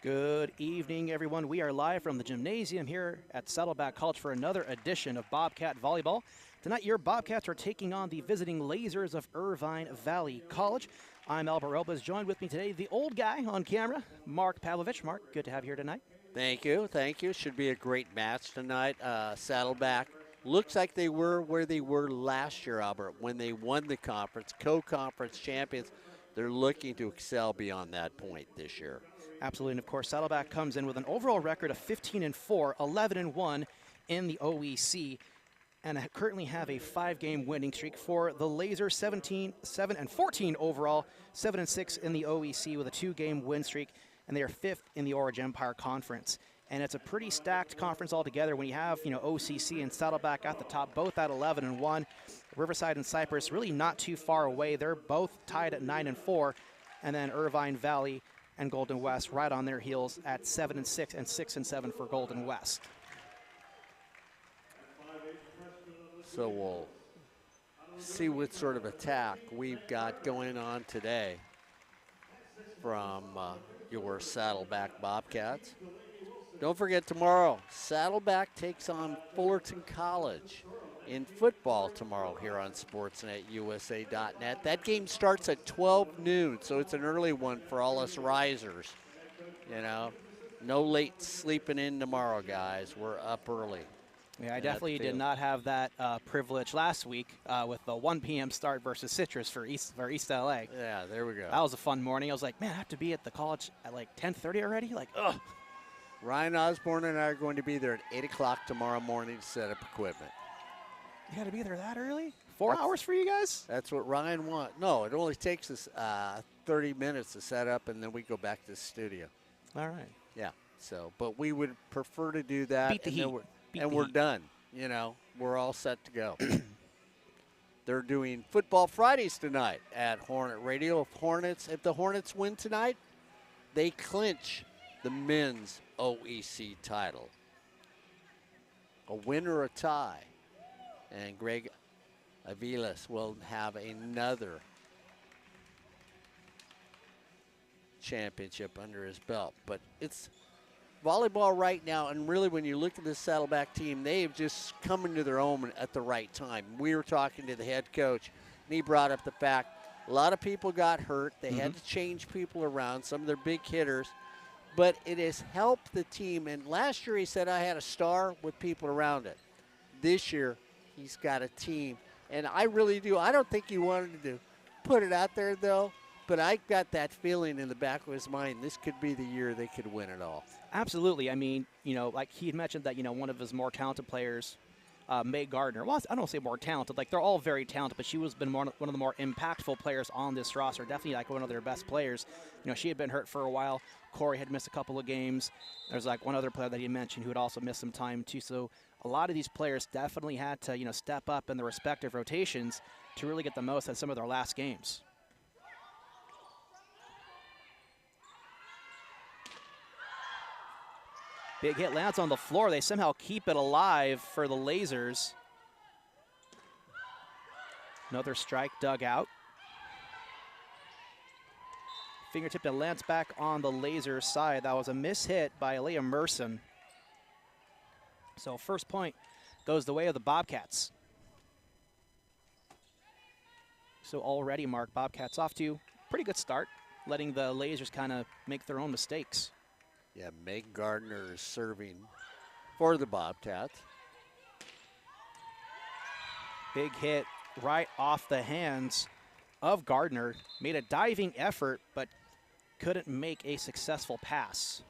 Good evening, everyone. We are live from the gymnasium here at Saddleback College for another edition of Bobcat Volleyball. Tonight, your Bobcats are taking on the visiting Lasers of Irvine Valley College. I'm Albert Robles. Joined with me today, the old guy on camera, Mark Pavlovich. Mark, good to have you here tonight. Thank you. Thank you. Should be a great match tonight. Saddleback looks like they were where they were last year, Albert, when they won the conference, co-conference champions. They're looking to excel beyond that point this year. Absolutely, and of course, Saddleback comes in with an overall record of 15-4, 11-1 in the OEC, and currently have a 5-game winning streak. For the Lasers, 7-14 overall, 7-6 in the OEC with a 2-game win streak, and they are 5th in the Orange Empire Conference. And it's a pretty stacked conference altogether when you have, OCC and Saddleback at the top, both at 11-1. Riverside and Cypress really not too far away. They're both tied at 9-4, and then Irvine Valley and Golden West right on their heels at 7-6 and 6-7 for Golden West. So we'll see what sort of attack we've got going on today from your Saddleback Bobcats. Don't forget tomorrow, Saddleback takes on Fullerton College in football tomorrow here on SportsNetUSA.net. That game starts at 12 noon, so it's an early one for all us risers. No late sleeping in tomorrow, guys. We're up early. Yeah, I definitely did not have that privilege last week with the 1 p.m. start versus Citrus for East LA. Yeah, there we go. That was a fun morning. I was like, man, I have to be at the college at like 10:30 already? Like, ugh. Ryan Osborne and I are going to be there at 8 o'clock tomorrow morning to set up equipment. You got to be there that early? 4 hours for you guys? That's what Ryan wants. No, it only takes us 30 minutes to set up, and then we go back to the studio. All right. Yeah. So, but we would prefer to do that. Beat the heat. We're done. We're all set to go. They're doing Football Fridays tonight at Hornet Radio. If the Hornets win tonight, they clinch the men's OEC title. A win or a tie. And Greg Aviles will have another championship under his belt. But it's volleyball right now, and really when you look at this Saddleback team, they've just come into their own at the right time. We were talking to the head coach, and he brought up the fact a lot of people got hurt. They had to change people around, some of their big hitters. But it has helped the team. And last year he said, I had a star with people around it. This year, he's got a team. And I really do. I don't think he wanted to put it out there, though. But I got that feeling in the back of his mind, this could be the year they could win it all. Absolutely. I mean, like he had mentioned that, one of his more talented players, May Gardner. Well, I don't say more talented. Like, they're all very talented, but she has been one of the more impactful players on this roster. Definitely, like, one of their best players. She had been hurt for a while. Corey had missed a couple of games. There's, like, one other player that he mentioned who had also missed some time, too. So a lot of these players definitely had to, step up in their respective rotations to really get the most out of some of their last games. Big hit lands on the floor. They somehow keep it alive for the Lasers. Another strike dug out. Fingertip that lands back on the Lasers side. That was a mishit by Leah Merson. So first point goes the way of the Bobcats. So already, Mark, Bobcats off to a pretty good start, letting the Lasers kind of make their own mistakes. Yeah, Meg Gardner is serving for the Bobcats. Big hit right off the hands of Gardner. Made a diving effort, but couldn't make a successful pass.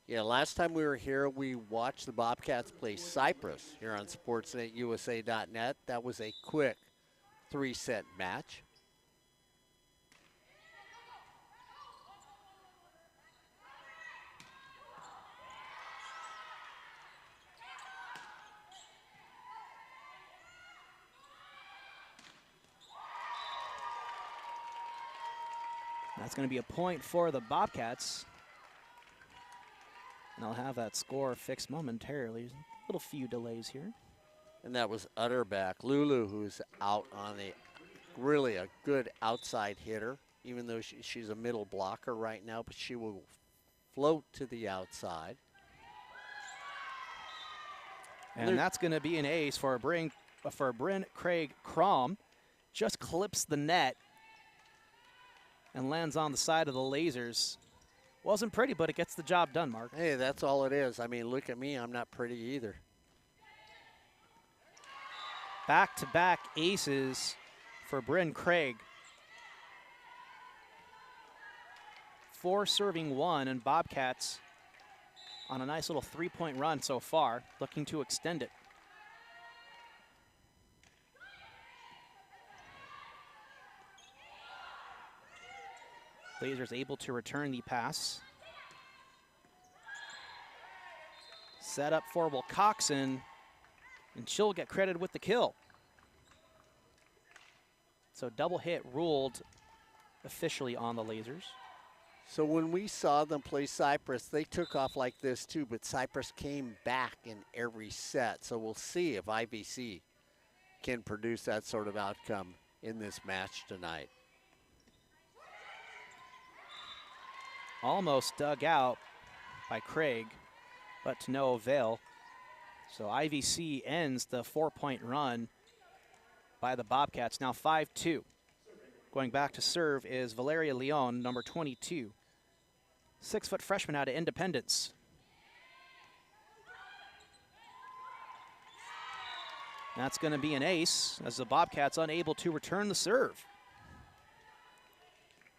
Yeah, last time we were here, we watched the Bobcats play Cyprus here on SportsNetUSA.net. That was a quick 3-set match. That's going to be a point for the Bobcats. And I'll have that score fixed momentarily. A little few delays here. And that was Utterback. Lulu, who's out on the really a good outside hitter. even though she's a middle blocker right now, but she will float to the outside. And that's going to be an ace for Bryn Craig Crom. Just clips the net and lands on the side of the Lasers. Wasn't pretty, but it gets the job done, Mark. Hey, that's all it is. I mean, look at me. I'm not pretty either. Back-to-back aces for Bryn Craig. 4 serving 1, and Bobcats on a nice little 3-point run so far, looking to extend it. Lasers able to return the pass. Set up for Wilcoxon, and she'll get credited with the kill. So double hit ruled officially on the Lasers. So when we saw them play Cyprus, they took off like this too, but Cyprus came back in every set. So we'll see if IVC can produce that sort of outcome in this match tonight. Almost dug out by Craig, but to no avail. So IVC ends the 4-point run by the Bobcats, now 5-2. Going back to serve is Valeria Leon, number 22. 6-foot freshman out of Independence. That's going to be an ace as the Bobcats unable to return the serve.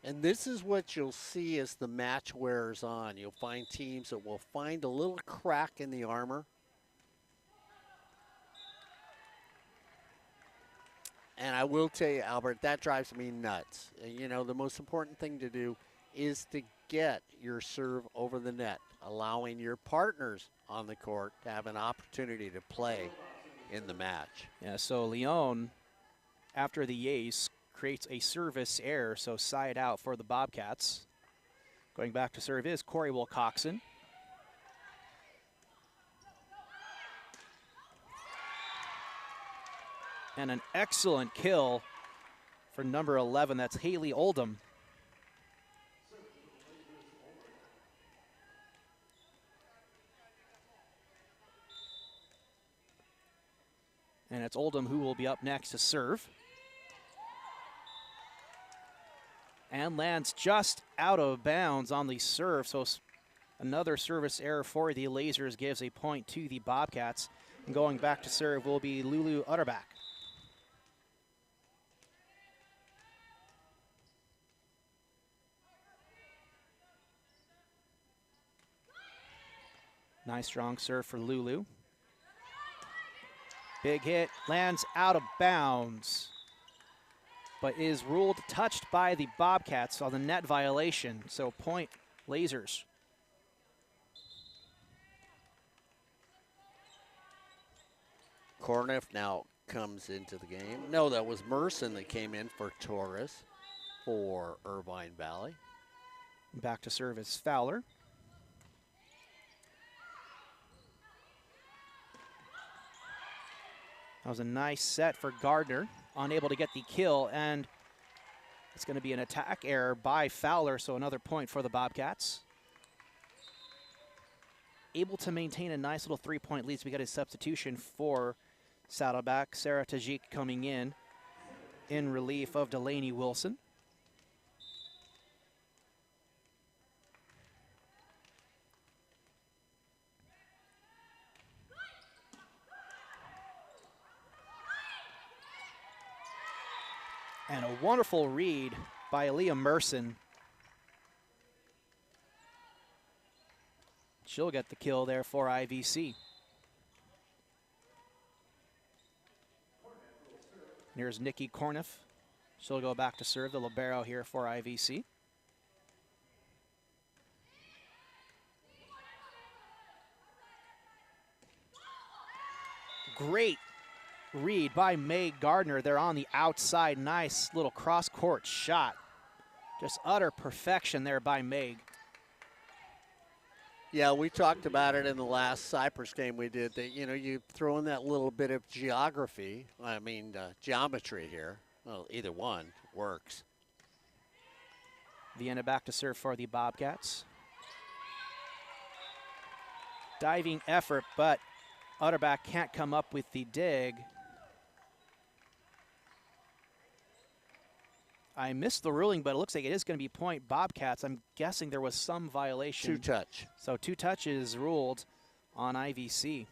And this is what you'll see as the match wears on. You'll find teams that will find a little crack in the armor. And I will tell you, Albert, that drives me nuts. You know, the most important thing to do is to get your serve over the net, allowing your partners on the court to have an opportunity to play in the match. Yeah, so Leon, after the ace, creates a service error, so side out for the Bobcats. Going back to serve is Corey Wilcoxon. And an excellent kill for number 11, that's Haley Oldham. And it's Oldham who will be up next to serve. And lands just out of bounds on the serve. So another service error for the Lasers gives a point to the Bobcats. And going back to serve will be Lulu Utterback. Nice strong serve for Lulu. Big hit, lands out of bounds, but is ruled touched by the Bobcats on the net violation. So point Lasers. Corniff now comes into the game. No, that was Merson that came in for Torres for Irvine Valley. Back to serve is Fowler. That was a nice set for Gardner, unable to get the kill, and it's going to be an attack error by Fowler, so another point for the Bobcats. Able to maintain a nice little 3-point lead, so we got a substitution for Saddleback. Sarah Tajik coming in relief of Delaney Wilson. And a wonderful read by Aaliyah Merson. She'll get the kill there for IVC. Here's Nikki Corniff. She'll go back to serve the libero here for IVC. Great read by May Gardner. They're on the outside. Nice little cross-court shot. Just utter perfection there by Meg. Yeah, we talked about it in the last Cyprus game we did, that, you know, you throw in that little bit of geometry here. Well, either one works. Vienna back to serve for the Bobcats. Diving effort, but Utterback can't come up with the dig. I missed the ruling, but it looks like it is going to be point Bobcats. I'm guessing there was some violation. 2-touch. So 2 touches ruled on IVC.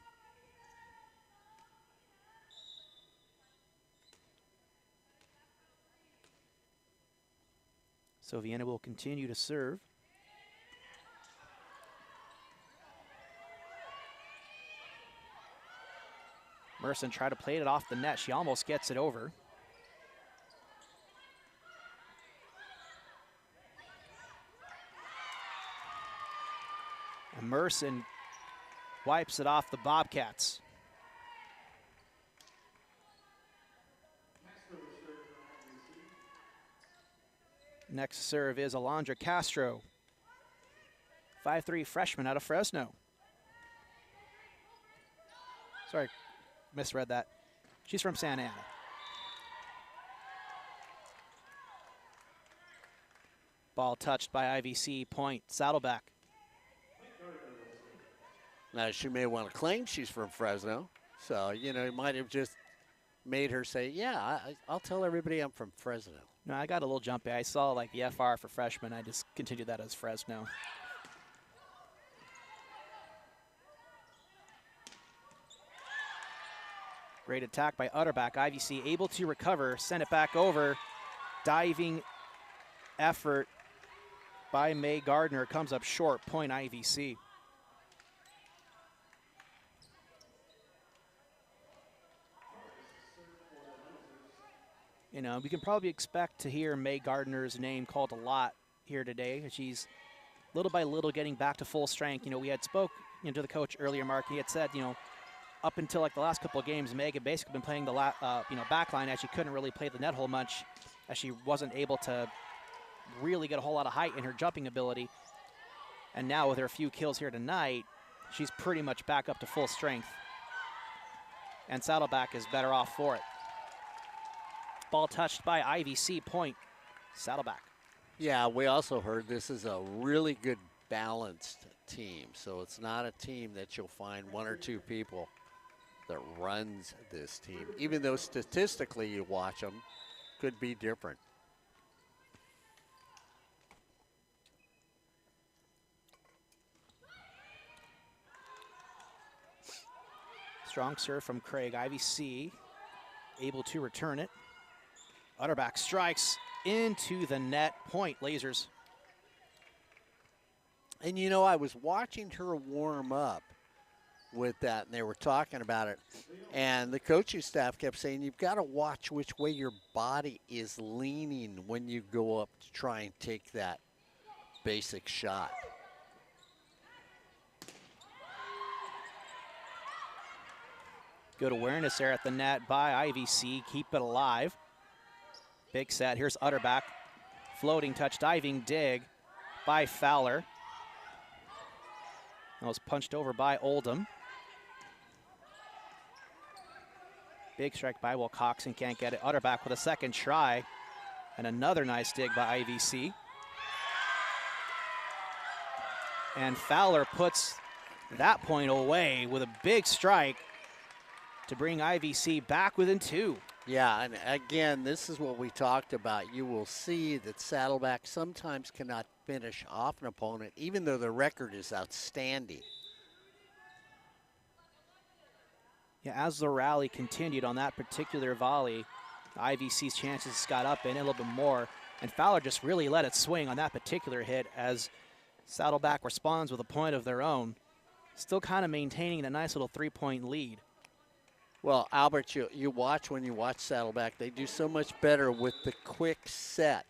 So Vienna will continue to serve. Merson tried to play it off the net. She almost gets it over. And Merson wipes it off the Bobcats. Next serve is Alondra Castro, 5'3" freshman out of Fresno. Sorry, misread that. She's from Santa Ana. Ball touched by IVC, point Saddleback. Now, she may want to claim she's from Fresno. So, you know, it might have just made her say, yeah, I'll tell everybody I'm from Fresno. No, I got a little jumpy. I saw like the FR for freshmen. I just continued that as Fresno. Great attack by Utterback. IVC able to recover, send it back over. Diving effort by May Gardner comes up short, point IVC. You know, we can probably expect to hear May Gardner's name called a lot here today. She's little by little getting back to full strength. You know, we had spoke to the coach earlier, Mark. He had said, you know, up until like the last couple of games, Meg had basically been playing the back line as she couldn't really play the net hole much, as she wasn't able to really get a whole lot of height in her jumping ability. And now with her few kills here tonight, she's pretty much back up to full strength. And Saddleback is better off for it. Ball touched by IVC, point Saddleback. Yeah, we also heard this is a really good balanced team. So it's not a team that you'll find 1 or 2 people that runs this team. Even though statistically you watch them, could be different. Strong serve from Craig. IVC able to return it. Utterback strikes into the net, point Lasers. And you know, I was watching her warm up with that, and they were talking about it. And the coaching staff kept saying, you've got to watch which way your body is leaning when you go up to try and take that basic shot. Good awareness there at the net by IVC. Keep it alive. Big set. Here's Utterback. Floating touch, diving dig by Fowler. That was punched over by Oldham. Big strike by Wilcoxon, can't get it. Utterback with a second try. And another nice dig by IVC. And Fowler puts that point away with a big strike to bring IVC back within 2. Yeah, and again, this is what we talked about. You will see that Saddleback sometimes cannot finish off an opponent, even though the record is outstanding. Yeah, as the rally continued on that particular volley, IVC's chances got up in a little bit more, and Fowler just really let it swing on that particular hit as Saddleback responds with a point of their own, still kind of maintaining a nice little 3-point lead. Well, Albert, you watch when you watch Saddleback, they do so much better with the quick set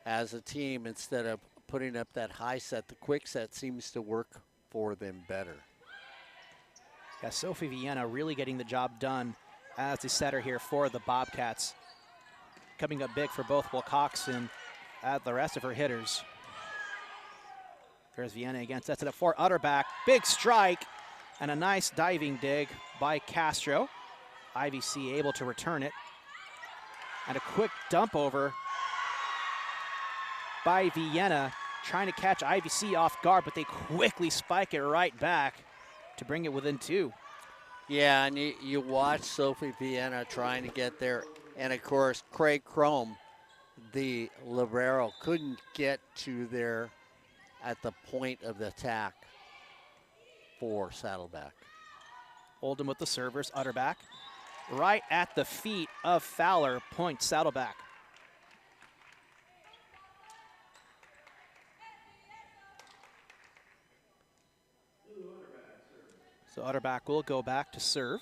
as a team instead of putting up that high set. The quick set seems to work for them better. Yeah, Sophie Vienna really getting the job done as the setter here for the Bobcats. Coming up big for both Wilcoxon and the rest of her hitters. There's Vienna again, sets it up for Utterback. Big strike. And a nice diving dig by Castro. IVC able to return it. And a quick dump over by Vienna, trying to catch IVC off guard, but they quickly spike it right back to bring it within 2. Yeah, and you watch Sophie Vienna trying to get there. And, of course, Craig Chrome, the libero, couldn't get to there at the point of the attack for Saddleback. Oldham with the servers, Utterback. Right at the feet of Fowler, point Saddleback. So Utterback will go back to serve.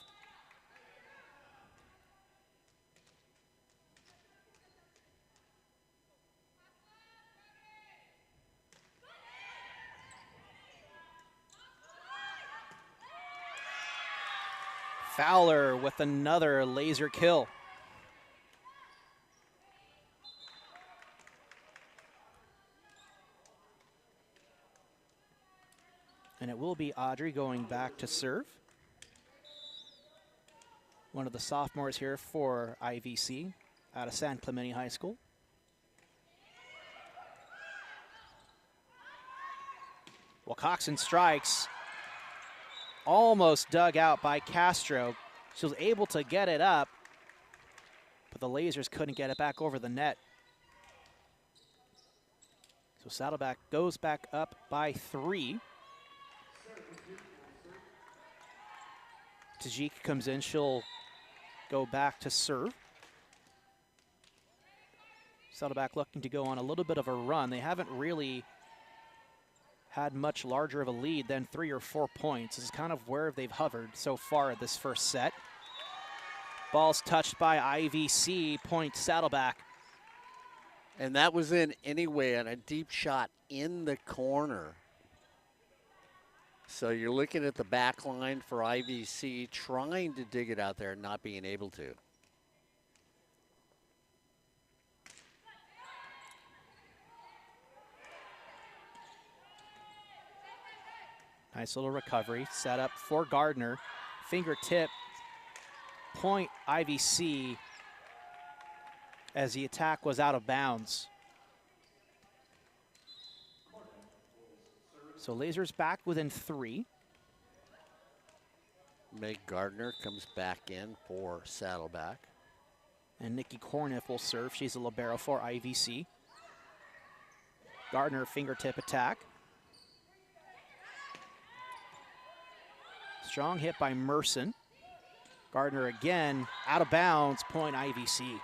Fowler with another laser kill. And it will be Audrey going back to serve. One of the sophomores here for IVC out of San Clemente High School. Well, Coxon strikes. Almost dug out by Castro. She was able to get it up, but the Lasers couldn't get it back over the net. So Saddleback goes back up by 3. Tajik comes in, she'll go back to serve. Saddleback looking to go on a little bit of a run. They haven't really had much larger of a lead than 3 or 4 points. This is kind of where they've hovered so far this first set. Ball's touched by IVC, point Saddleback. And that was in anyway on a deep shot in the corner. So you're looking at the back line for IVC, trying to dig it out there and not being able to. Nice little recovery, set up for Gardner. Fingertip, point IVC as the attack was out of bounds. So Lasers back within 3. Meg Gardner comes back in for Saddleback. And Nikki Korniff will serve. She's a libero for IVC. Gardner fingertip attack. Strong hit by Merson. Gardner again, out of bounds, point IVC.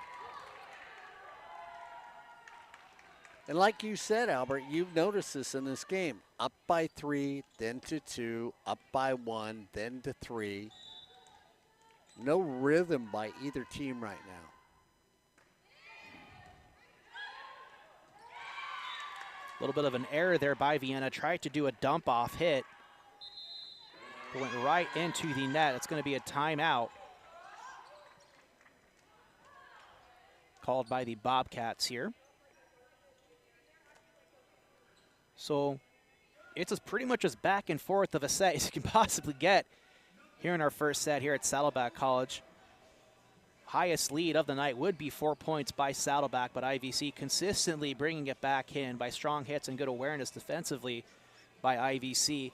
And like you said, Albert, you've noticed this in this game. Up by 3, then to 2, up by 1, then to 3. No rhythm by either team right now. A little bit of an error there by Vienna. Tried to do a dump off hit. It went right into the net. It's going to be a timeout called by the Bobcats here. So it's pretty much as back and forth of a set as you can possibly get here in our first set here at Saddleback College. Highest lead of the night would be 4 points by Saddleback, but IVC consistently bringing it back in by strong hits and good awareness defensively by IVC.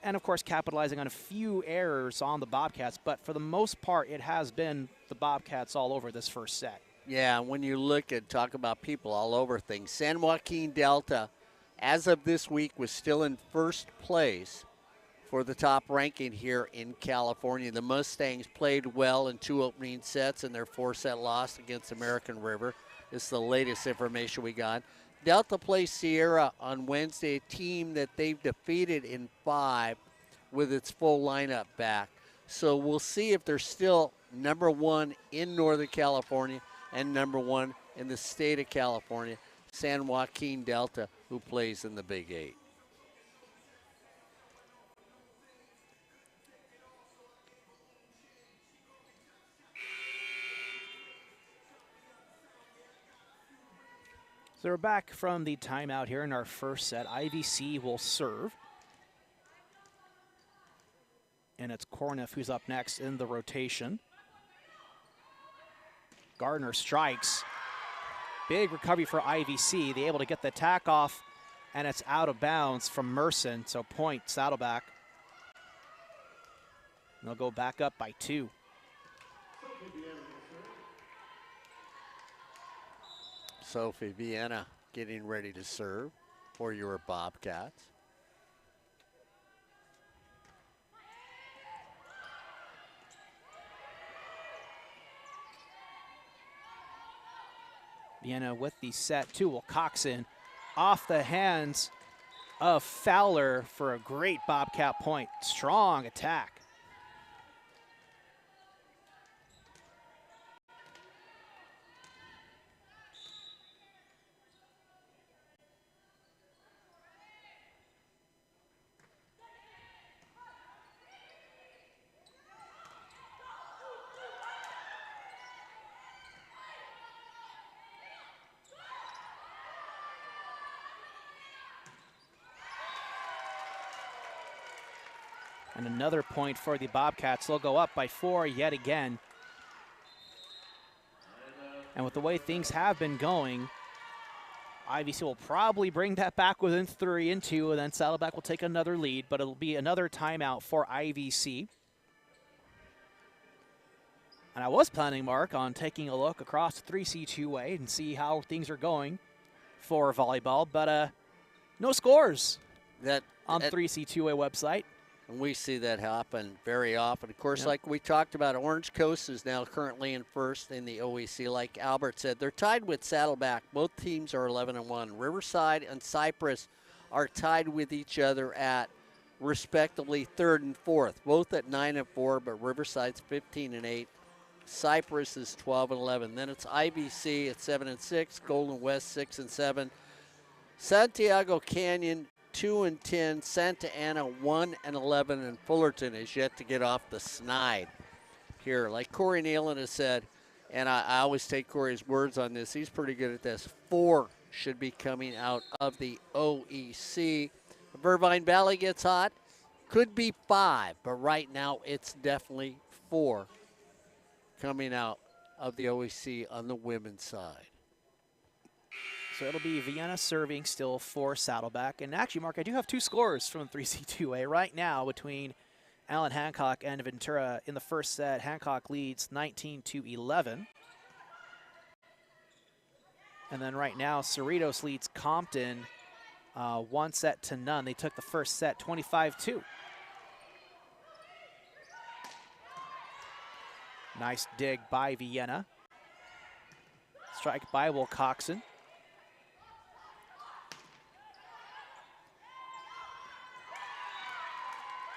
And, of course, capitalizing on a few errors on the Bobcats. But for the most part, it has been the Bobcats all over this first set. Yeah, when you look and talk about people all over things, San Joaquin Delta, as of this week, was still in first place for the top ranking here in California. The Mustangs played well in 2 opening sets in their 4-set loss against American River. This is the latest information we got. Delta plays Sierra on Wednesday, a team that they've defeated in 5 with its full lineup back. So we'll see if they're still number 1 in Northern California and number 1 in the state of California. San Joaquin Delta, who plays in the Big 8. So we're back from the timeout here in our first set. IVC will serve. And it's Korniff who's up next in the rotation. Gardner strikes. Big recovery for IVC. They're able to get the attack off, and it's out of bounds from Merson. So point Saddleback. They'll go back up by 2. Sophie Vienna getting ready to serve for your Bobcats. Vienna with the set, 2 will Coxon off the hands of Fowler for a great Bobcat point. Strong attack. And another point for the Bobcats. They'll go up by 4 yet again. And with the way things have been going, IVC will probably bring that back within 3 and 2, and then Saddleback will take another lead, but it'll be another timeout for IVC. And I was planning, Mark, on taking a look across the 3C2A and see how things are going for volleyball, but no scores on the 3C2A website. And we see that happen very often. Of course, like we talked about, Orange Coast is now currently in first in the OEC. Like Albert said, they're tied with Saddleback. Both teams are 11-1. Riverside and Cypress are tied with each other at, respectively, 3rd and 4th. Both at 9-4, but Riverside's 15-8. Cypress is 12-11. Then it's IVC at 7-6. Golden West 6-7. Santiago Canyon 2-10, Santa Ana 1-11, and Fullerton is yet to get off the snide here. Like Corey Nealon has said, and I always take Corey's words on this, he's pretty good at this. 4 should be coming out of the OEC. If Irvine Valley gets hot, could be 5, but right now it's definitely 4 coming out of the OEC on the women's side. So it'll be Vienna serving still for Saddleback. And actually, Mark, I do have 2 scores from 3C2A right now between Allen Hancock and Ventura. In the first set, Hancock leads 19-11. And then right now, Cerritos leads Compton 1-0. They took the first set 25-2. Nice dig by Vienna. Strike by Will Coxon.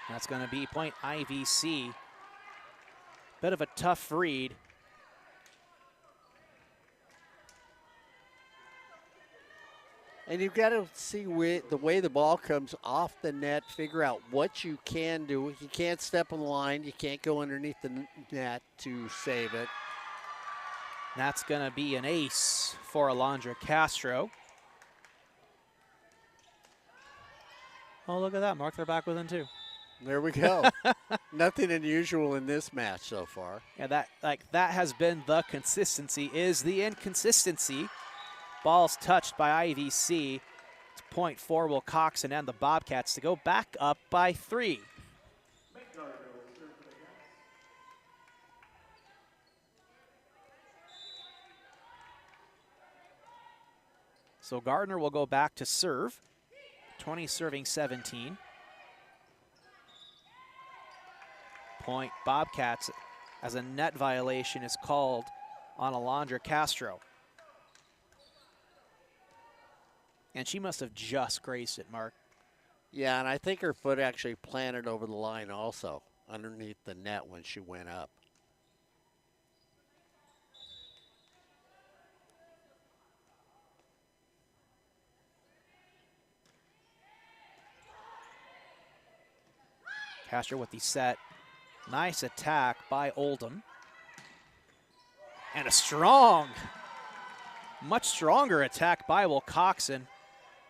That's going to be point IVC. Bit of a tough read. And you've got to see the way the ball comes off the net, figure out what you can do. You can't step on the line. You can't go underneath the net to save it. That's going to be an ace for Alondra Castro. Oh, look at that, Mark. They're back within 2. There we go. Nothing unusual in this match so far. Yeah, that has been the consistency, is the inconsistency. Ball's touched by IVC. It's point for Will Coxon and the Bobcats to go back up by 3. So Gardner will go back to serve. 20 serving 17. Point Bobcats as a net violation is called on Alondra Castro. And she must have just grazed it, Mark. Yeah, and I think her foot actually planted over the line also, underneath the net when she went up. Castro with the set. Nice attack by Oldham. And a strong, much stronger attack by Will Coxon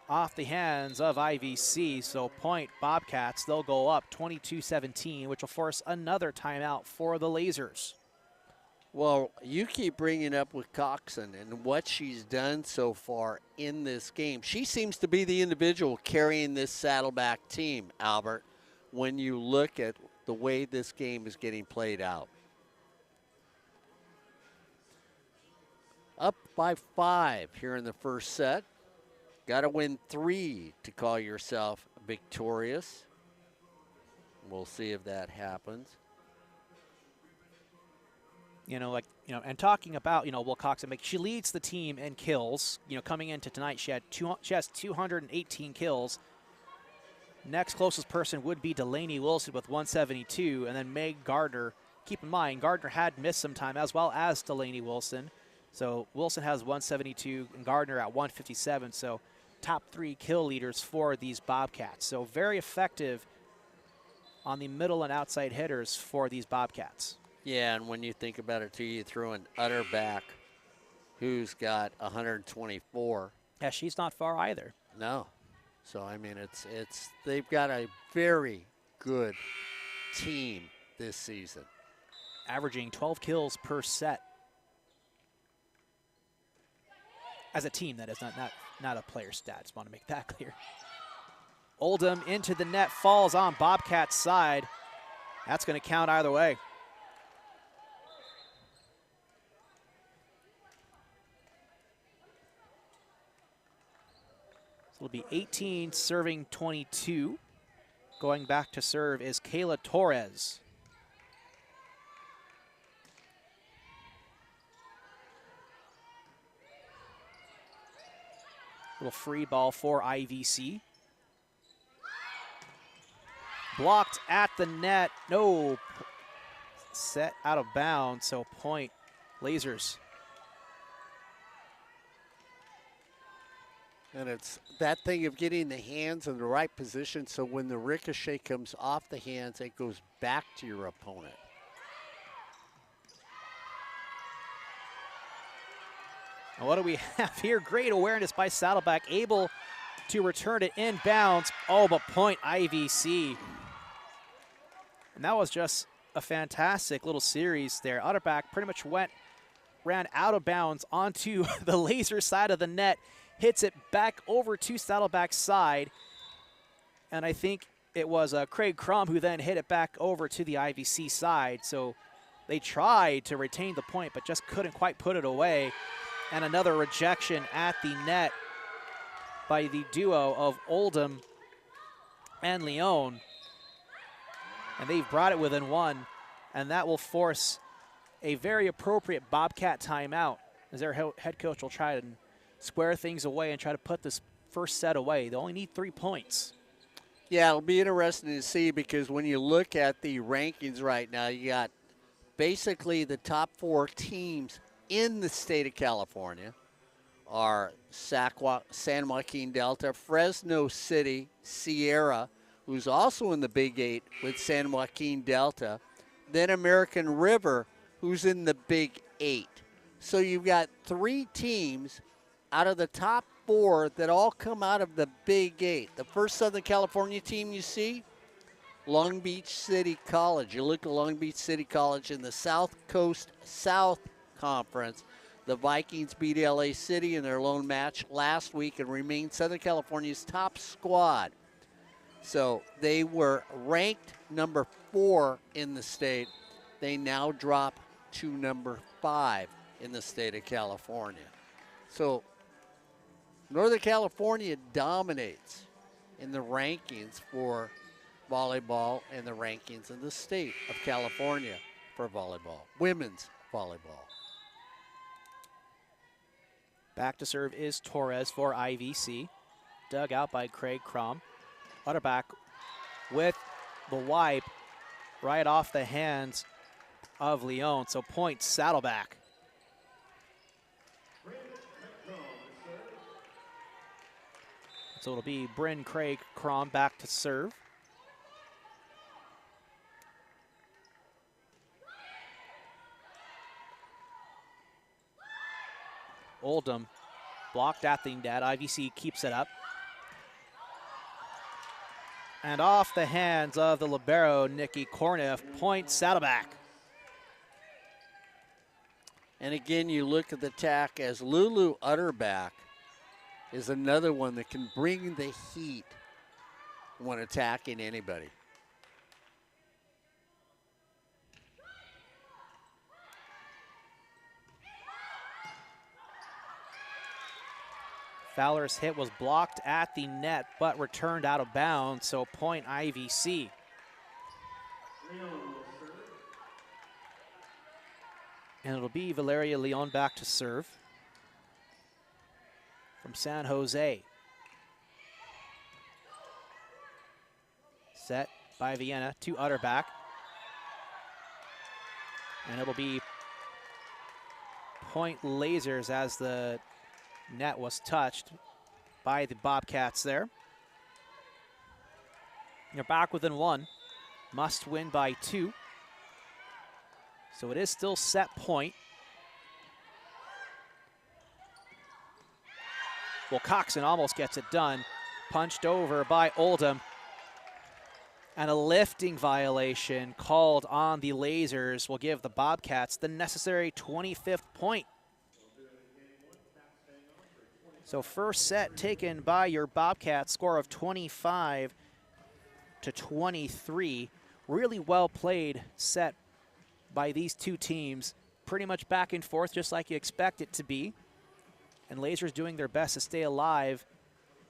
off the hands of IVC. So point Bobcats, they'll go up 22-17, which will force another timeout for the Lasers. Well, you keep bringing up with Coxon and what she's done so far in this game. She seems to be the individual carrying this Saddleback team, Albert, when you look at the way this game is getting played out. Up by 5 here in the first set. Got to win 3 to call yourself victorious. We'll see if that happens. And talking about, Will Coxon, she leads the team in kills. Coming into tonight, she has 218 kills. Next closest person would be Delaney Wilson with 172, and then Meg Gardner. Keep in mind, Gardner had missed some time, as well as Delaney Wilson. So Wilson has 172 and Gardner at 157. So top 3 kill leaders for these Bobcats. So very effective on the middle and outside hitters for these Bobcats. Yeah, and when you think about it, too, you throw in Utterback, who's got 124. Yeah, she's not far either. No. So, I mean, they've got a very good team this season. Averaging 12 kills per set. As a team, that is not a player stat. Just want to make that clear. Oldham into the net, falls on Bobcats' side. That's going to count either way. It'll be 18 serving 22. Going back to serve is Kayla Torres. Little free ball for IVC. Blocked at the net. No. Set out of bounds, so point Lasers. And it's that thing of getting the hands in the right position so when the ricochet comes off the hands, it goes back to your opponent. And what do we have here? Great awareness by Saddleback, able to return it inbounds. Oh, but point IVC. And that was just a fantastic little series there. Utterback pretty much ran out of bounds onto the Laser side of the net. Hits it back over to Saddleback's side. And I think it was Craig Crum who then hit it back over to the IVC side. So they tried to retain the point, but just couldn't quite put it away. And another rejection at the net by the duo of Oldham and Leon. And they've brought it within 1. And that will force a very appropriate Bobcat timeout as their head coach will try to square things away and try to put this first set away. They only need 3 points. Yeah, it'll be interesting to see because when you look at the rankings right now, you got basically the top 4 teams in the state of California are San Joaquin Delta, Fresno City, Sierra, who's also in the Big 8 with San Joaquin Delta, then American River, who's in the Big 8. So you've got 3 teams out of the top 4 that all come out of the Big 8. The first Southern California team you see, Long Beach City College. You look at Long Beach City College in the South Coast South Conference. The Vikings beat LA City in their lone match last week and remain Southern California's top squad. So they were ranked number 4 in the state. They now drop to number 5 in the state of California. So Northern California dominates in the rankings for volleyball and the rankings in the state of California for volleyball, women's volleyball. Back to serve is Torres for IVC. Dug out by Craig Crum. Utterback with the wipe right off the hands of Leon. So point Saddleback. So it'll be Bryn Craig Crum back to serve. Oldham blocked at the net. IVC keeps it up. And off the hands of the libero, Nikki Korneff, point Saddleback. And again, you look at the attack as Lulu Utterback is another one that can bring the heat when attacking anybody. Fowler's hit was blocked at the net, but returned out of bounds, so point IVC. And it'll be Valeria Leon back to serve from San Jose. Set by Vienna to Utterback. And it'll be point Lasers as the net was touched by the Bobcats there. They're back within one. Must win by 2. So it is still set point. Well, Coxon almost gets it done. Punched over by Oldham. And a lifting violation called on the Lasers will give the Bobcats the necessary 25th point. So first set taken by your Bobcats, score of 25-23. Really well played set by these two teams. Pretty much back and forth, just like you expect it to be. And Lasers doing their best to stay alive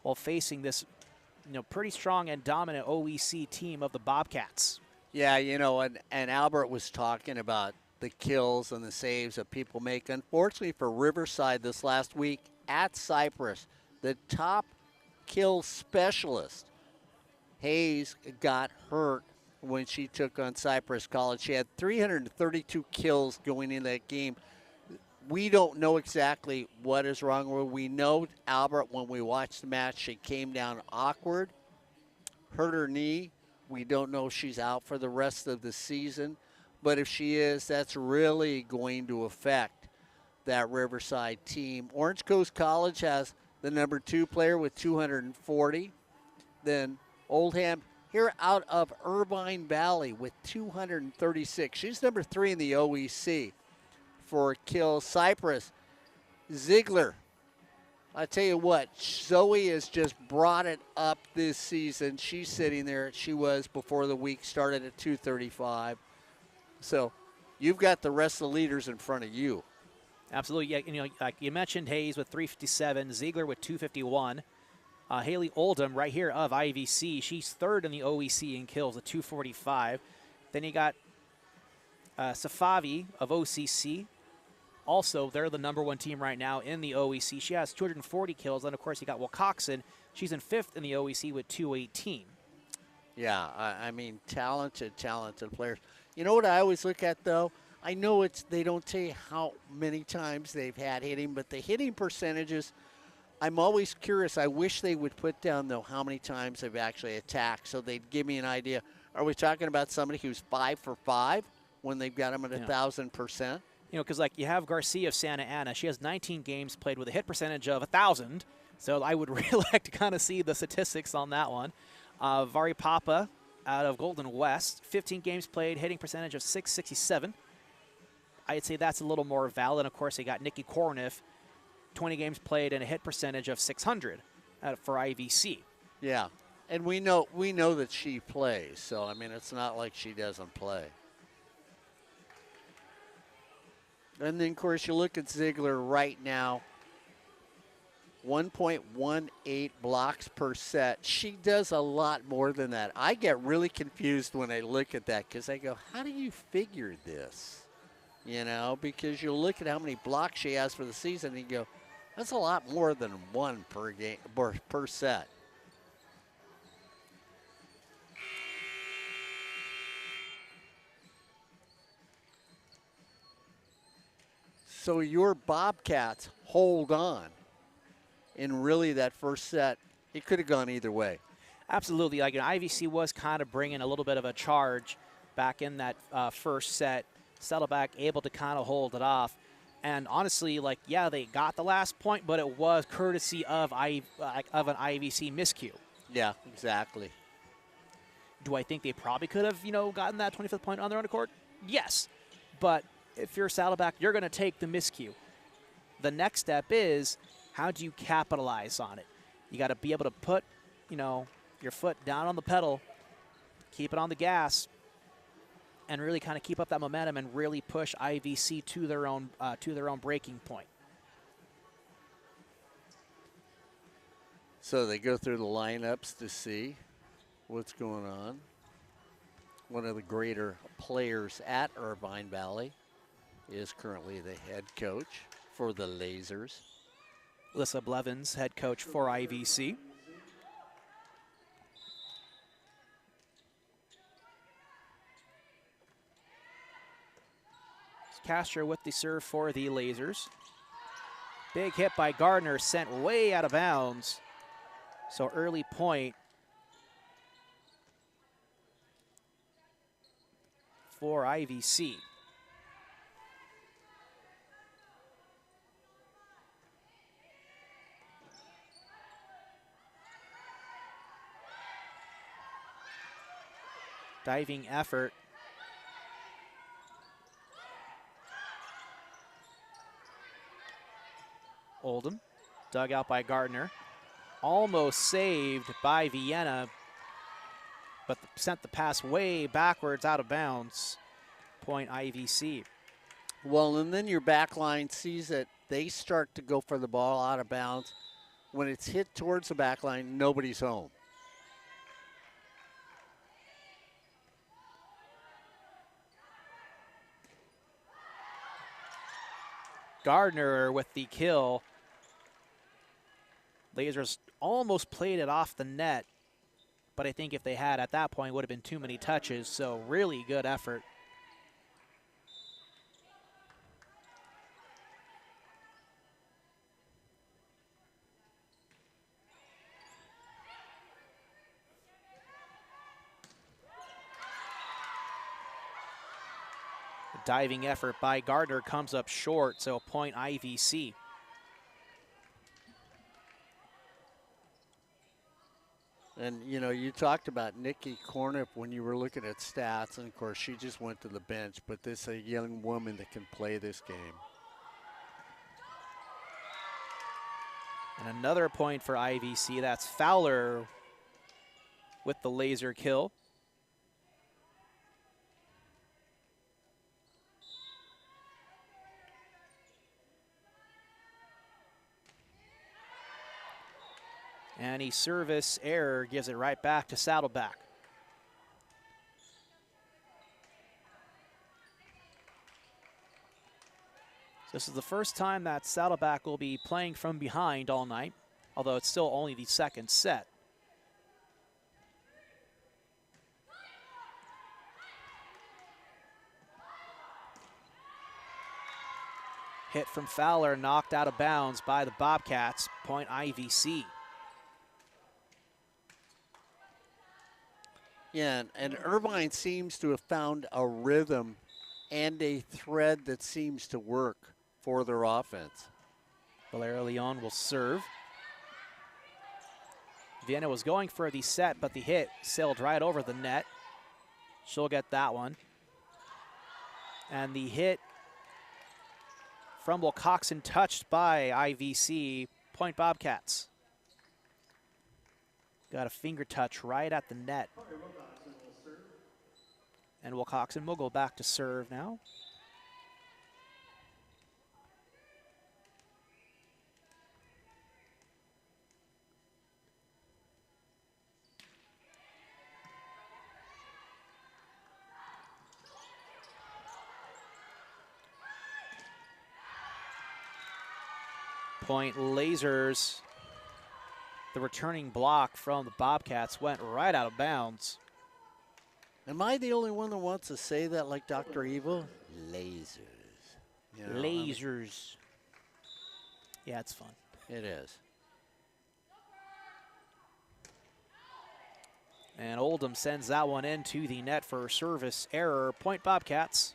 while facing this, pretty strong and dominant OEC team of the Bobcats. Yeah, and Albert was talking about the kills and the saves that people make. Unfortunately for Riverside this last week at Cypress, the top kill specialist, Hayes, got hurt when she took on Cypress College. She had 332 kills going in that game. We don't know exactly what is wrong with her. We know Albert, when we watched the match, she came down awkward, hurt her knee. We don't know if she's out for the rest of the season. But if she is, that's really going to affect that Riverside team. Orange Coast College has the number 2 player with 240. Then Oldham here out of Irvine Valley with 236. She's number 3 in the OEC for kills. Cypress, Ziegler. I tell you what, Zoe has just brought it up this season. She's sitting there. She was before the week started at 235. So you've got the rest of the leaders in front of you. Absolutely. Yeah, like you mentioned, Hayes with 357, Ziegler with 251. Haley Oldham right here of IVC. She's 3rd in the OEC in kills at 245. Then you got Safavi of OCC. Also, they're the number 1 team right now in the OEC. She has 240 kills. Then, of course, you got Wilcoxon. She's in 5th in the OEC with 218. Yeah, I mean, talented players. You know what I always look at, though? I know they don't tell you how many times they've had hitting, but the hitting percentages, I'm always curious. I wish they would put down, though, how many times they've actually attacked so they'd give me an idea. Are we talking about somebody who's 5 for 5 when they've got them at 1,000%? Because like you have Garcia of Santa Ana. She has 19 games played with a hit percentage of 1,000. So I would really like to kind of see the statistics on that one. Vari Papa out of Golden West, 15 games played, hitting percentage of 667. I'd say that's a little more valid. Of course, they got Nikki Korniff, 20 games played and a hit percentage of 600 for IVC. Yeah, and we know that she plays. So, I mean, it's not like she doesn't play. And then, of course, you look at Ziegler right now, 1.18 blocks per set. She does a lot more than that. I get really confused when I look at that because I go, how do you figure this? Because you look at how many blocks she has for the season and you go, that's a lot more than 1 per game per set. So your Bobcats hold on. And really that first set, it could have gone either way. Absolutely. Like IVC was kind of bringing a little bit of a charge back in that first set. Saddleback able to kind of hold it off. And honestly, they got the last point, but it was courtesy of an IVC miscue. Yeah, exactly. Do I think they probably could have, gotten that 25th point on their own accord? Yes. But if you're Saddleback, you're going to take the miscue. The next step is, how do you capitalize on it? You got to be able to put, your foot down on the pedal, keep it on the gas, and really kind of keep up that momentum and really push IVC to their own breaking point. So they go through the lineups to see what's going on. One of the greater players at Irvine Valley is currently the head coach for the Lasers. Alyssa Blevins, head coach for IVC. Castro with the serve for the Lasers. Big hit by Gardner, sent way out of bounds. So early point for IVC. Diving effort. Oldham, dug out by Gardner. Almost saved by Vienna, but sent the pass way backwards out of bounds. Point IVC. Well, and then your back line sees that they start to go for the ball out of bounds. When it's hit towards the back line, nobody's home. Gardner with the kill. Lasers almost played it off the net, but I think if they had at that point, it would have been too many touches, so really good effort. The diving effort by Gardner comes up short, so point IVC. And, you talked about Nikki Corniff when you were looking at stats, and, of course, she just went to the bench, but this is a young woman that can play this game. And another point for IVC. That's Fowler with the laser kill. And a service error gives it right back to Saddleback. This is the first time that Saddleback will be playing from behind all night, although it's still only the second set. Hit from Fowler, knocked out of bounds by the Bobcats. Point IVC. Yeah, and Irvine seems to have found a rhythm and a thread that seems to work for their offense. Valeria Leon will serve. Vienna was going for the set, but the hit sailed right over the net. She'll get that one. And the hit from Wilcoxon touched by IVC. Point Bobcats. Got a finger touch right at the net. And Wilcoxon will go back to serve now. Point Lasers. The returning block from the Bobcats went right out of bounds. Am I the only one that wants to say that like Dr. Evil? Lasers. Lasers. Yeah, it's fun. It is. And Oldham sends that one into the net for a service error. Point Bobcats.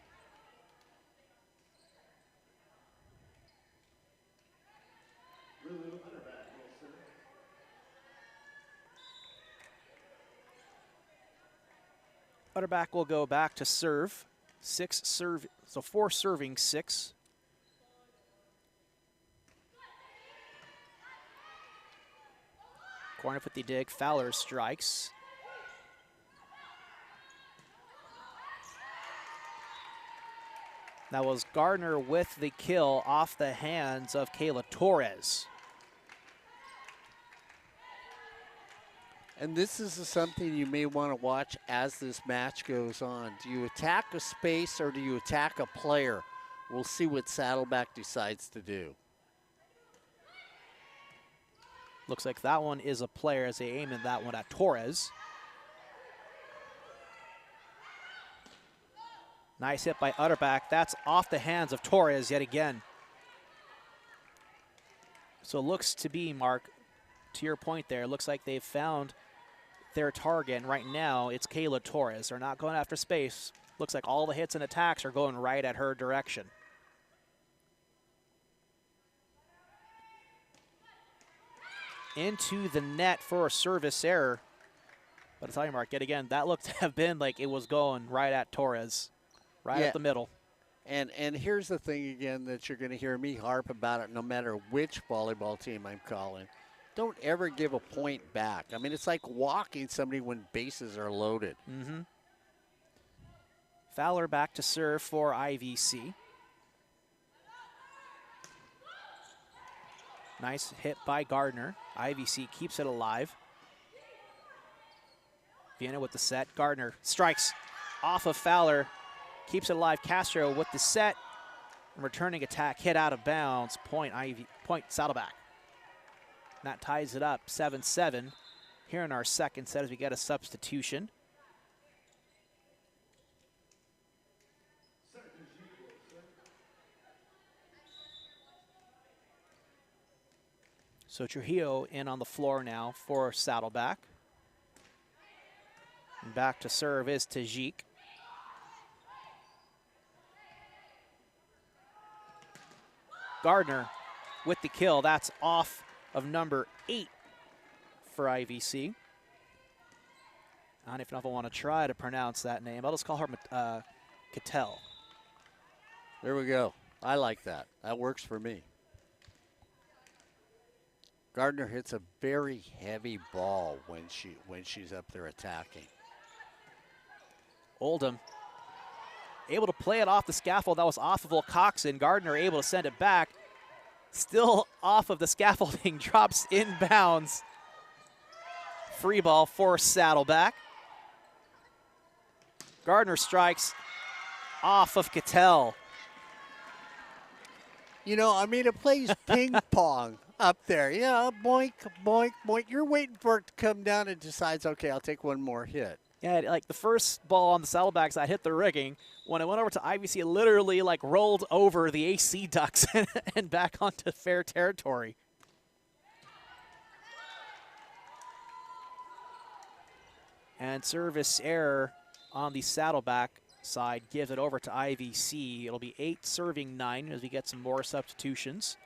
Utterback will go back to serve. 4 serving 6. Corner with the dig, Fowler strikes. That was Gardner with the kill off the hands of Kayla Torres. And this is something you may want to watch as this match goes on. Do you attack a space or do you attack a player? We'll see what Saddleback decides to do. Looks like that one is a player as they aim in that one at Torres. Nice hit by Utterback. That's off the hands of Torres yet again. So it looks to be, Mark, to your point there, it looks like they've found their target. And right now, it's Kayla Torres. They're not going after space. Looks like all the hits and attacks are going right at her direction. Into the net for a service error. But I tell you, Mark, yet again, that looked to have been like it was going right at Torres, right at the middle. And here's the thing again that you're going to hear me harp about it no matter which volleyball team I'm calling. Don't ever give a point back. I mean, it's like walking somebody when bases are loaded. Mm-hmm. Fowler back to serve for IVC. Nice hit by Gardner. IVC keeps it alive. Vienna with the set. Gardner strikes off of Fowler. Keeps it alive. Castro with the set. Returning attack hit out of bounds. Point Saddleback. And that ties it up 7-7 here in our second set as we get a substitution. So Trujillo in on the floor now for Saddleback. And back to serve is Tajik. Gardner with the kill. That's off of number 8 for IVC. I don't even know if I want to try to pronounce that name. I'll just call her Cattell. There we go. I like that. That works for me. Gardner hits a very heavy ball when she's up there attacking. Oldham able to play it off the scaffold. That was off of Wilcoxon. Gardner able to send it back. Still off of the scaffolding. Drops inbounds. Free ball for Saddleback. Gardner strikes off of Cattell. You know, I mean, it plays ping pong up there. Yeah, boink, boink, boink. You're waiting for it to come down and decides, okay, I'll take one more hit. Yeah, like the first ball on the Saddleback side hit the rigging. When it went over to IVC, it literally like rolled over the AC ducts and back onto fair territory. And service error on the Saddleback side gives it over to IVC. It'll be 8 serving 9 as we get some more substitutions.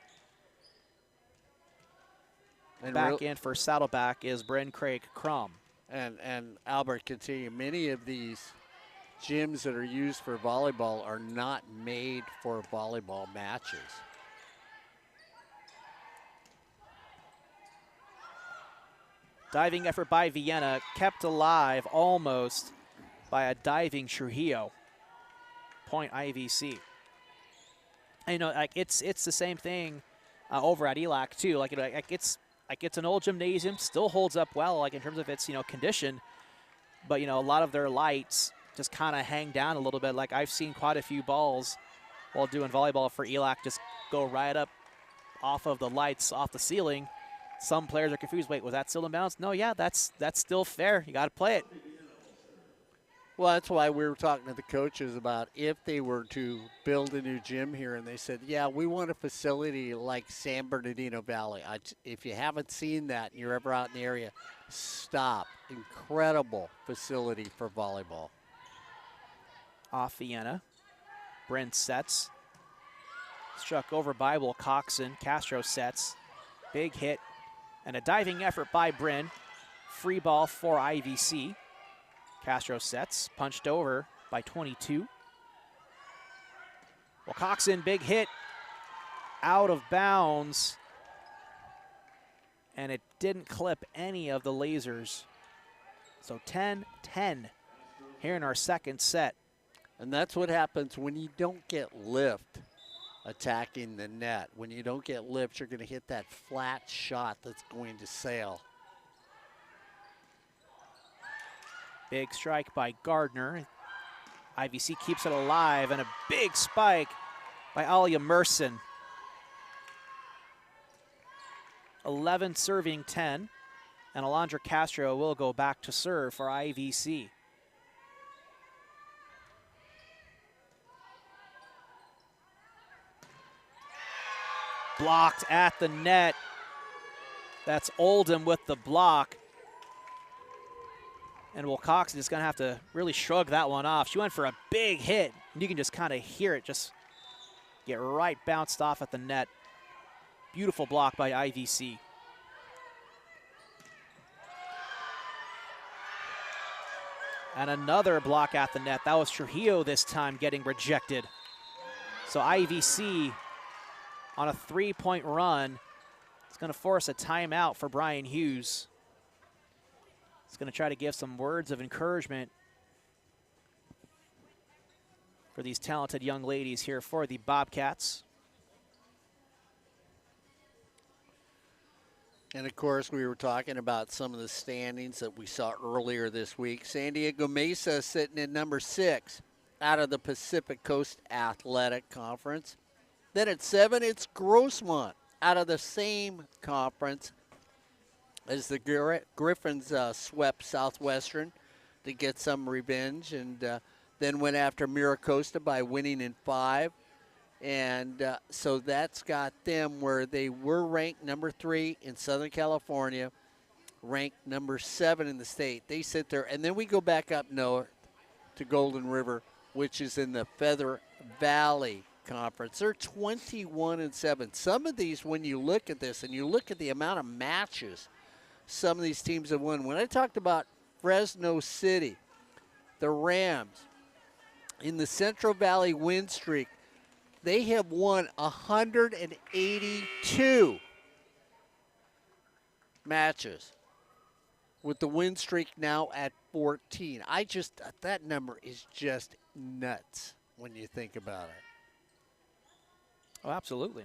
And back in for Saddleback is Bryn Craig Crum. And Albert can tell you, many of these gyms that are used for volleyball are not made for volleyball matches. Diving effort by Vienna, kept alive almost by a diving Trujillo. Point IVC. And, you know, like it's the same thing over at ELAC too. Like, you know, it's an old gymnasium, still holds up well, like in terms of its, you know, condition. But, you know, a lot of their lights just kind of hang down a little bit. Like I've seen quite a few balls while doing volleyball for ELAC just go right up off of the lights, off the ceiling. Some players are confused. Wait, was that still in bounds? No, yeah, that's still fair. You got to play it. Well, that's why we were talking to the coaches about if they were to build a new gym here, and they said, yeah, we want a facility like San Bernardino Valley. If you haven't seen that and you're ever out in the area, stop. Incredible facility for volleyball. Off Vienna. Bryn sets. Struck over by Wilcoxon. Castro sets. Big hit. And a diving effort by Bryn. Free ball for IVC. Castro sets, punched over by 22. Well, Coxon, big hit, out of bounds. And it didn't clip any of the Lasers. So 10-10 here in our second set. And that's what happens when you don't get lift attacking the net. When you don't get lift, you're going to hit that flat shot that's going to sail. Big strike by Gardner. IVC keeps it alive, and a big spike by Alia Merson. 11 serving 10, and Alondra Castro will go back to serve for IVC. Blocked at the net. That's Oldham with the block. And Will Coxon is going to have to really shrug that one off. She went for a big hit, and you can just kind of hear it just get right bounced off at the net. Beautiful block by IVC. And another block at the net. That was Trujillo this time getting rejected. So IVC on a 3-point run. It's going to force a timeout for Brian Hughes. He's going to try to give some words of encouragement for these talented young ladies here for the Bobcats. And of course, we were talking about some of the standings that we saw earlier this week. San Diego Mesa sitting at number 6 out of the Pacific Coast Athletic Conference. Then at 7, it's Grossmont out of the same conference as the Griffins swept Southwestern to get some revenge, and then went after Miracosta by winning in 5. And so that's got them where they were ranked number 3 in Southern California, ranked number 7 in the state. They sit there, and then we go back up north to Golden River, which is in the Feather Valley Conference. They're 21-7. Some of these, when you look at this and you look at the amount of matches some of these teams have won. When I talked about Fresno City, the Rams, in the Central Valley win streak, they have won 182 matches, with the win streak now at 14. That number is just nuts when you think about it. Oh, absolutely.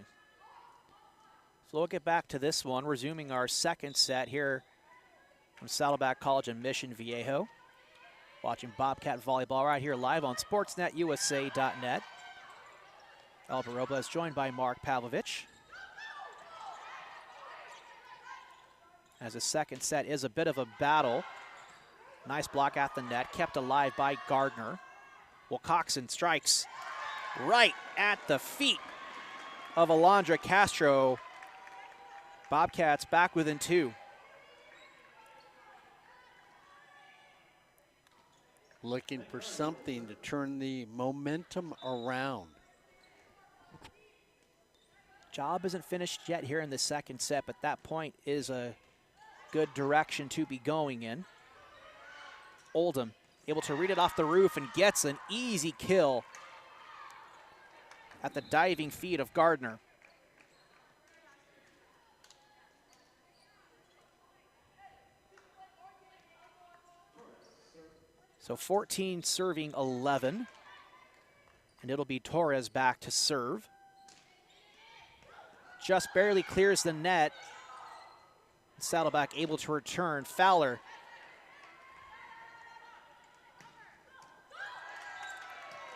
So we'll get back to this one, resuming our second set here from Saddleback College in Mission Viejo. Watching Bobcat Volleyball right here live on SportsNetUSA.net. Alba Robles joined by Mark Pavlovich. As the second set is a bit of a battle. Nice block at the net, kept alive by Gardner. Well, Coxon strikes right at the feet of Alondra Castro. Bobcats back within 2. Looking for something to turn the momentum around. Job isn't finished yet here in the second set, but that point is a good direction to be going in. Oldham able to read it off the roof and gets an easy kill at the diving feet of Gardner. So 14 serving 11, and it'll be Torres back to serve. Just barely clears the net. Saddleback able to return. Fowler.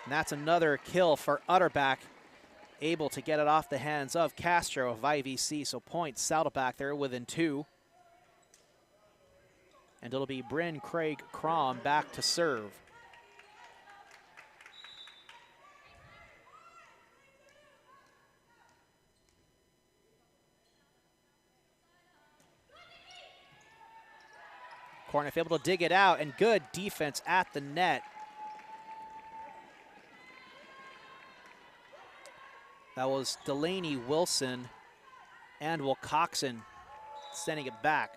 And that's another kill for Utterback. Able to get it off the hands of Castro of IVC. So points Saddleback there within 2. And it'll be Bryn Craig Crom back to serve. Corniff able to dig it out, and good defense at the net. That was Delaney Wilson and Will Coxon sending it back.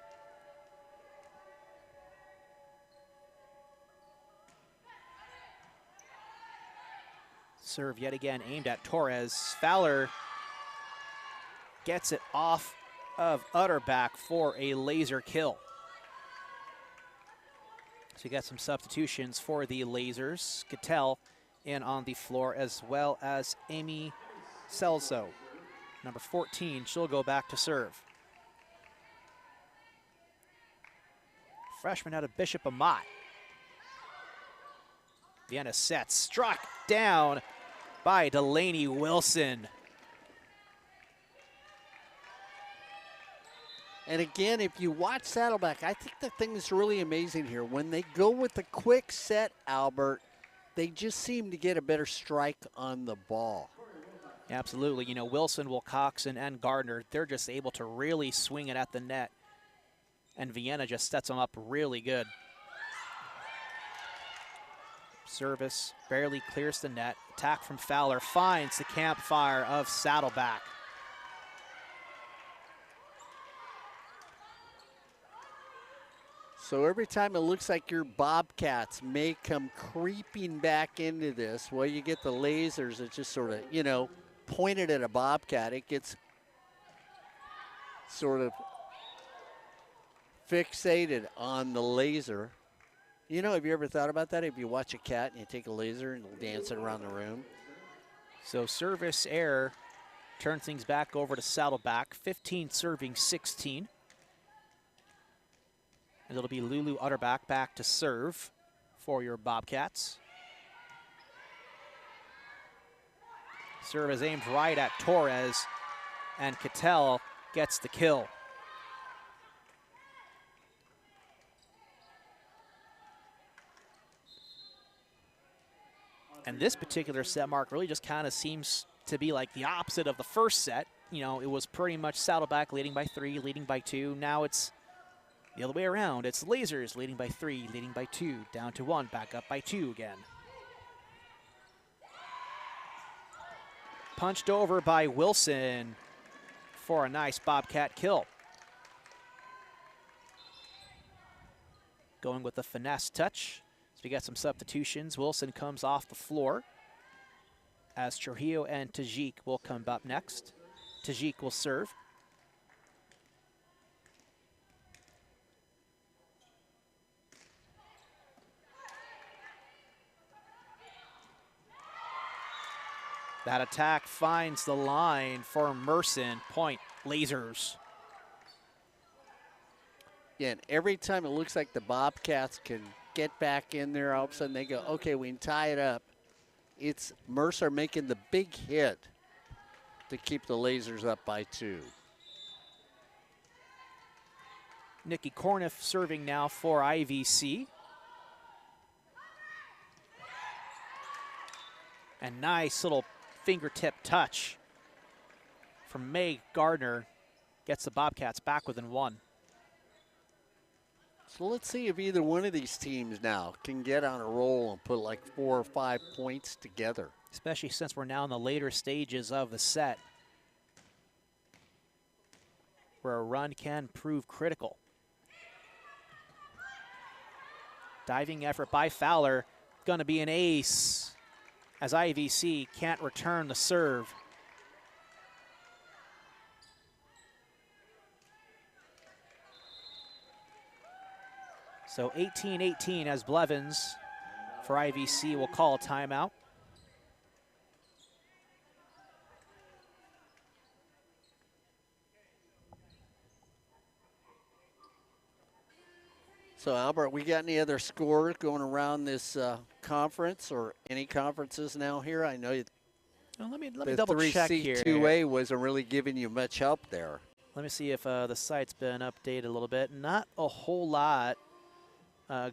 Serve yet again aimed at Torres. Fowler gets it off of Utterback for a laser kill. So you got some substitutions for the Lasers. Cattell in on the floor, as well as Amy Celso. Number 14, she'll go back to serve. Freshman out of Bishop Amat. Vienna sets, struck down by Delaney Wilson. And again, if you watch Saddleback, I think the thing that's really amazing here, when they go with the quick set, Albert, they just seem to get a better strike on the ball. Absolutely. You know, Wilson, Wilcoxon, and Gardner, they're just able to really swing it at the net. And Vienna just sets them up really good. Service barely clears the net. Attack from Fowler finds the campfire of Saddleback. So every time it looks like your Bobcats may come creeping back into this, well, you get the Lasers that just sort of, you know, pointed at a Bobcat. It gets sort of fixated on the laser. You know, have you ever thought about that? If you watch a cat and you take a laser and dance it around the room? So service error turns things back over to Saddleback. 15 serving 16. And it'll be Lulu Utterback back to serve for your Bobcats. Serve is aimed right at Torres, and Cattell gets the kill. And this particular set, Mark, really just kind of seems to be like the opposite of the first set. You know, it was pretty much Saddleback leading by 3, leading by 2. Now it's the other way around. It's Lasers leading by 3, leading by 2, down to 1, back up by 2 again. Punched over by Wilson for a nice Bobcat kill. Going with the finesse touch. So we got some substitutions. Wilson comes off the floor as Trujillo and Tajik will come up next. Tajik will serve. That attack finds the line for Merson. Point, Lasers. Yeah, and every time it looks like the Bobcats can get back in there, all of a sudden they go, okay, we can tie it up. It's Mercer making the big hit to keep the Lasers up by 2. Nikki Corniff serving now for IVC. And nice little fingertip touch from May Gardner. Gets the Bobcats back within 1. So let's see if either one of these teams now can get on a roll and put like 4 or 5 points together. Especially since we're now in the later stages of the set, where a run can prove critical. Diving effort by Fowler, gonna be an ace, as IVC can't return the serve. So 18-18 as Blevins for IVC will call a timeout. So Albert, we got any other scores going around this conference or any conferences now here? I know well, let me double check here. 3C2A wasn't really giving you much help there. Let me see if the site's been updated a little bit. Not a whole lot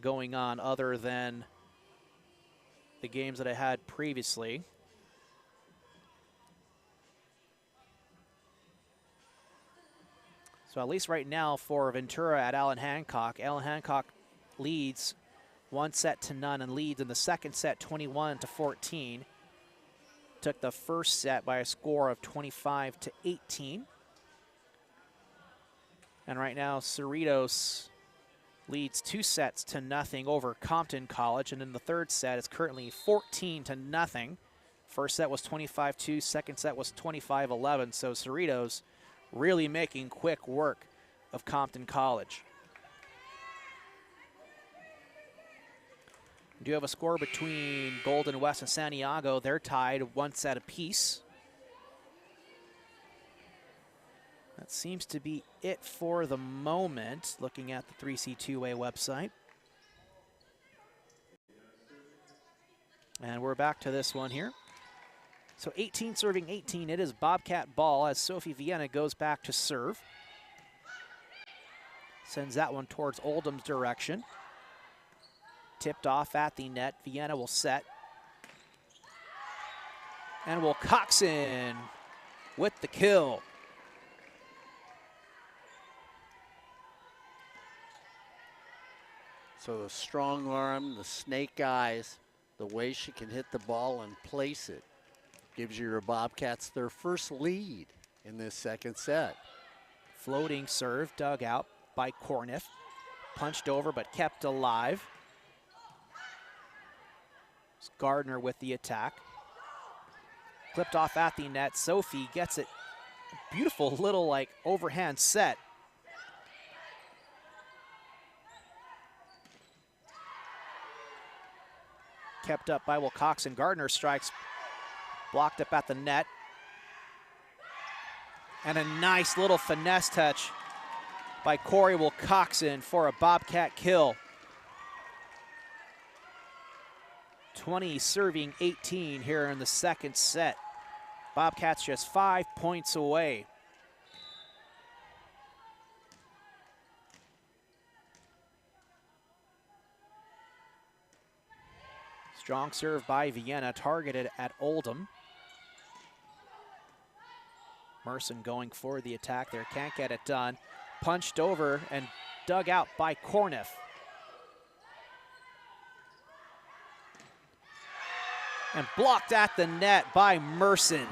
going on other than the games that I had previously. So at least right now for Ventura at Allen Hancock leads 1-0 and leads in the second set 21-14. Took the first set by a score of 25-18. And right now Cerritos leads 2-0 over Compton College, and in the third set it's currently 14-0 First set was 25-2, second set was 25-11, so Cerritos really making quick work of Compton College. We do have a score between Golden West and Santiago. They're tied 1 set apiece. That seems to be it for the moment, looking at the 3C2A website. And we're back to this one here. So 18 serving 18, it is Bobcat ball as Sophie Vienna goes back to serve. Sends that one towards Oldham's direction. Tipped off at the net, Vienna will set. And will Coxon with the kill. So the strong arm, the snake eyes, the way she can hit the ball and place it gives your Bobcats their first lead in this second set. Floating serve dug out by Corniff. Punched over but kept alive. It's Gardner with the attack. Clipped off at the net. Sophie gets it. Beautiful little like overhand set. Kept up by Wilcoxon. Gardner strikes. Blocked up at the net. And a nice little finesse touch by Corey Wilcoxon for a Bobcat kill. 20 serving 18 here in the second set. Bobcats just 5 points away. Strong serve by Vienna, targeted at Oldham. Merson going for the attack there, can't get it done. Punched over and dug out by Corniff. And blocked at the net by Merson.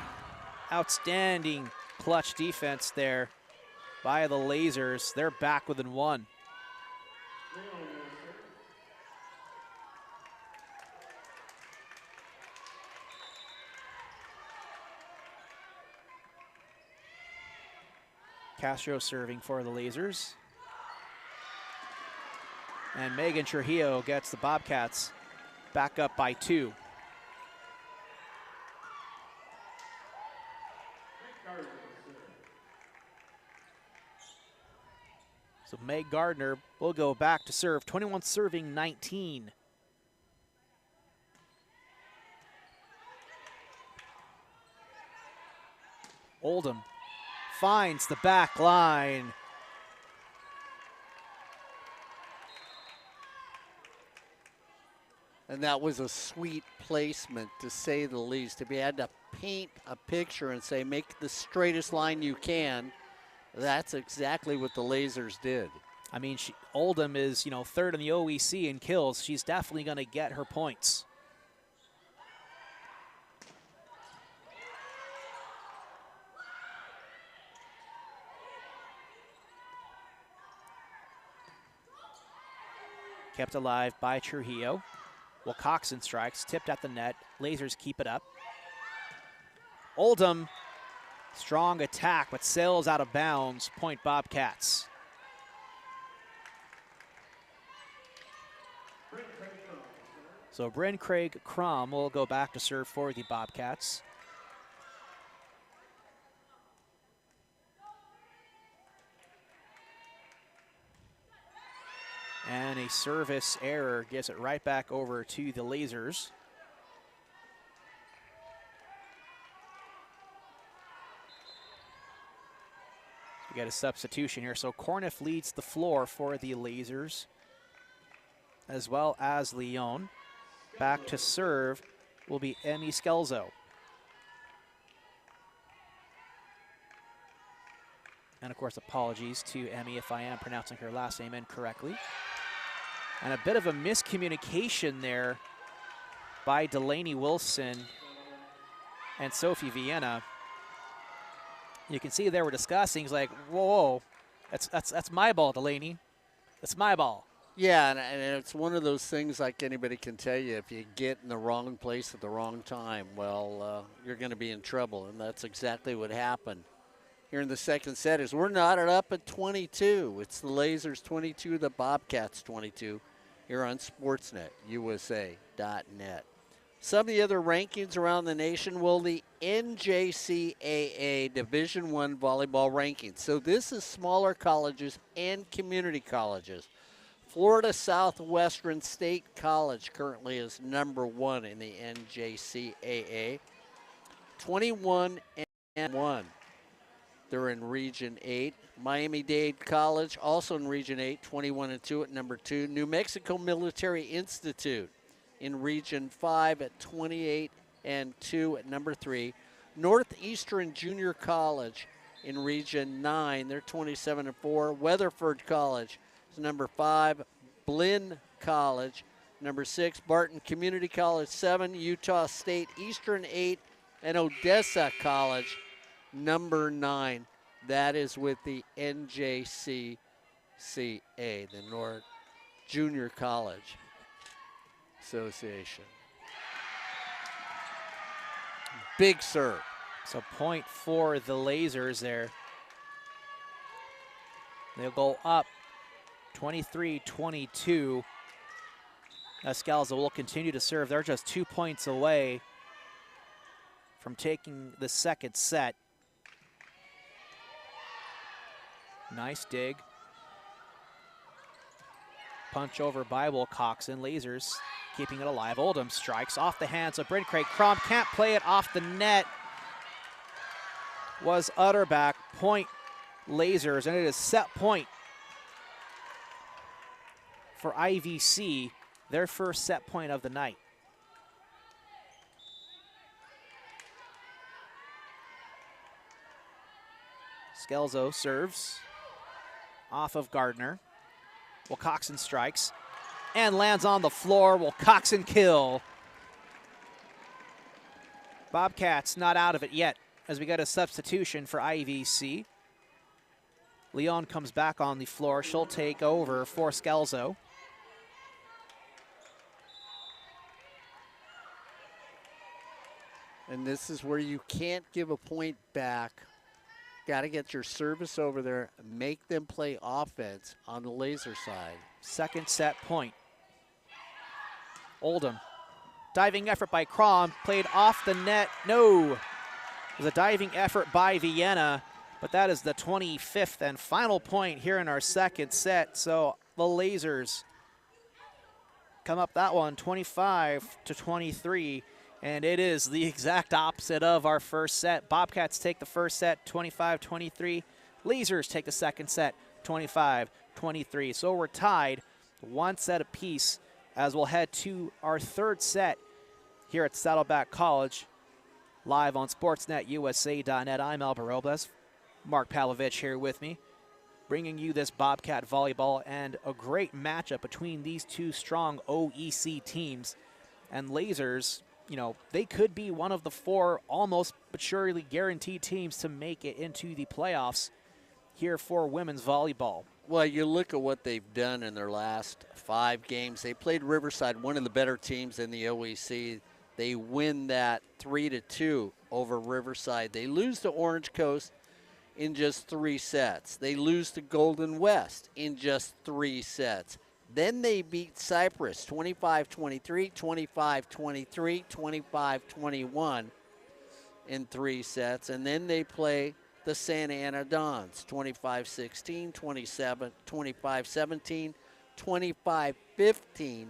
Outstanding clutch defense there by the Lasers. They're back within one. Castro serving for the Lasers. And Megan Trujillo gets the Bobcats back up by 2. So Meg Gardner will go back to serve, 21 serving 19. Oldham finds the back line. And that was a sweet placement, to say the least. If you had to paint a picture and say, make the straightest line you can, that's exactly what the Lasers did. I mean, Oldham is, third in the OEC in kills. She's definitely going to get her points. Kept alive by Trujillo. Wilcoxon strikes, tipped at the net. Lasers keep it up. Oldham, strong attack, but sails out of bounds. Point Bobcats. So Bryn Craig Crum will go back to serve for the Bobcats. And a service error gets it right back over to the Lasers. We got a substitution here. So Corniff leads the floor for the Lasers, as well as Leon. Back to serve will be Emmy Skelzo. And of course, apologies to Emmy if I am pronouncing her last name incorrectly. And a bit of a miscommunication there by Delaney Wilson and Sophie Vienna. You can see they were discussing. He's like, whoa, that's my ball, Delaney. That's my ball. Yeah, and it's one of those things like anybody can tell you. If you get in the wrong place at the wrong time, well, you're going to be in trouble, and that's exactly what happened here in the second set. As we're knotted up at 22. It's the Lasers 22, the Bobcats 22, here on SportsNetUSA.net. Some of the other rankings around the nation, well, the NJCAA Division I volleyball rankings. So this is smaller colleges and community colleges. Florida Southwestern State College currently is #1 in the NJCAA. 21-1. They're in Region 8. Miami-Dade College, also in Region 8, 21-2 at #2. New Mexico Military Institute in Region 5 at 28-2 at #3. Northeastern Junior College in Region 9, they're 27-4. Weatherford College is #5. Blinn College, #6. Barton Community College, 7. Utah State Eastern, 8. And Odessa College, #9. That is with the NJCCA, the North Junior College Association. Big serve. So point for the Lasers there. They'll go up 23-22. Scalzo will continue to serve. They're just 2 points away from taking the second set. Nice dig. Punch over by Wilcoxon. Lasers keeping it alive. Oldham strikes off the hands of Bryn Craig. Crom can't play it off the net. Was Utterback. Point Lasers, and it is set point for IVC, their first set point of the night. Scalzo serves off of Gardner. Wilcoxon strikes and lands on the floor. Wilcoxon kill. Bobcats not out of it yet as we get a substitution for IVC. Leon comes back on the floor. She'll take over for Scalzo. And this is where you can't give a point back. Got to get your service over there, make them play offense on the Laser side. Second set point. Oldham. Diving effort by Crom, played off the net. No. It was a diving effort by Vienna, but that is the 25th and final point here in our second set. So the Lasers come up that one 25-23. And it is the exact opposite of our first set. Bobcats take the first set, 25-23. Lasers take the second set, 25-23. So we're tied, one set apiece, as we'll head to our third set here at Saddleback College, live on SportsNetUSA.net. I'm Albert Robles. Mark Pavlovich here with me, bringing you this Bobcat volleyball and a great matchup between these two strong OEC teams. And Lasers, you know, they could be one of the 4 almost but surely guaranteed teams to make it into the playoffs here for women's volleyball. Well, you look at what they've done in their last 5 games. They played Riverside, one of the better teams in the OEC. They win that 3-2 over Riverside. They lose to Orange Coast in just 3 sets. They lose to Golden West in just 3 sets. Then they beat Cypress 25-23, 25-23, 25-21 in 3 sets. And then they play the Santa Ana Dons 25-16, 25-17, 25-15.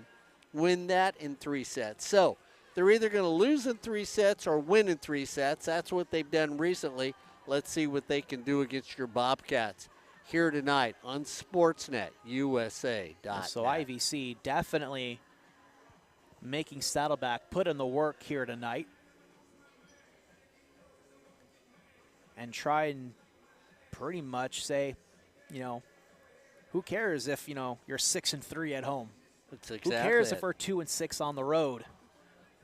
Win that in 3 sets. So they're either going to lose in 3 sets or win in 3 sets. That's what they've done recently. Let's see what they can do against your Bobcats here tonight on SportsNetUSA.net. So IVC definitely making Saddleback put in the work here tonight and try and pretty much say, you know, who cares if, you know, you're 6-3 at home? That's exactly who cares if we're 2-6 on the road?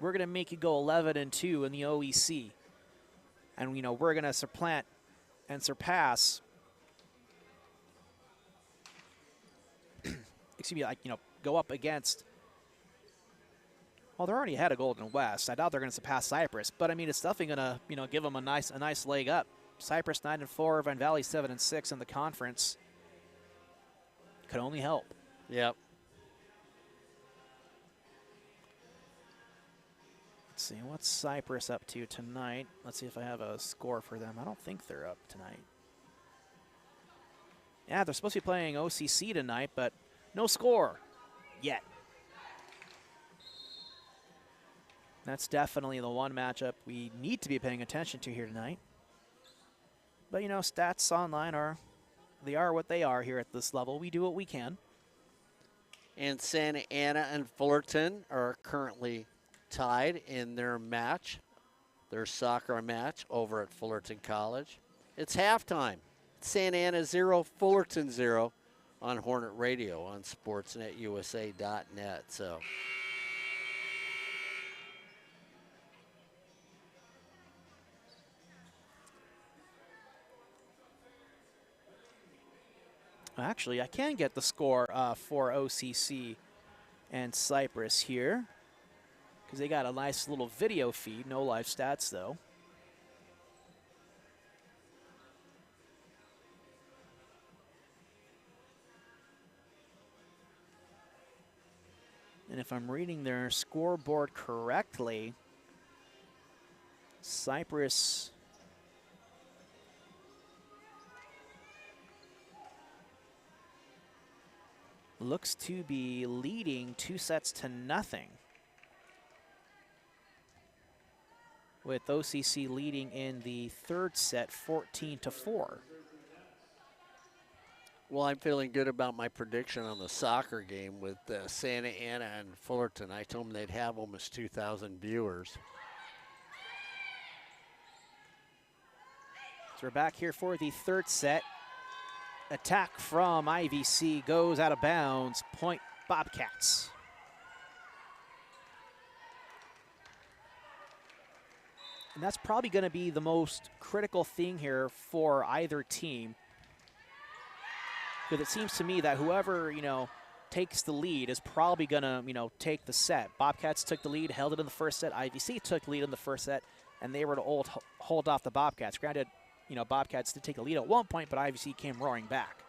We're going to make you go 11-2 in the OEC. And, you know, we're going to supplant and surpass excuse me, like, go up against. Well, they're already ahead of Golden West. I doubt they're going to surpass Cypress, but I mean, it's definitely going to, give them a nice leg up. Cypress 9-4, Irvine Valley 7-6 in the conference. Could only help. Yep. Let's see, what's Cypress up to tonight? Let's see if I have a score for them. I don't think they're up tonight. Yeah, they're supposed to be playing OCC tonight, but no score yet. That's definitely the one matchup we need to be paying attention to here tonight. But, stats online they are what they are here at this level. We do what we can. And Santa Ana and Fullerton are currently tied in their match, their soccer match over at Fullerton College. It's halftime. Santa Ana 0, Fullerton 0 on Hornet Radio on sportsnetusa.net. So actually, I can get the score for OCC and Cypress here, because they got a nice little video feed. No live stats, though. And if I'm reading their scoreboard correctly, Cypress looks to be leading 2-0, with OCC leading in the third set 14-4. Well, I'm feeling good about my prediction on the soccer game with Santa Ana and Fullerton. I told them they'd have almost 2,000 viewers. So we're back here for the third set. Attack from IVC goes out of bounds. Point Bobcats. And that's probably going to be the most critical thing here for either team. Because it seems to me that whoever, takes the lead is probably going to, take the set. Bobcats took the lead, held it in the first set. IVC took the lead in the first set, and they were to hold off the Bobcats. Granted, Bobcats did take the lead at one point, but IVC came roaring back.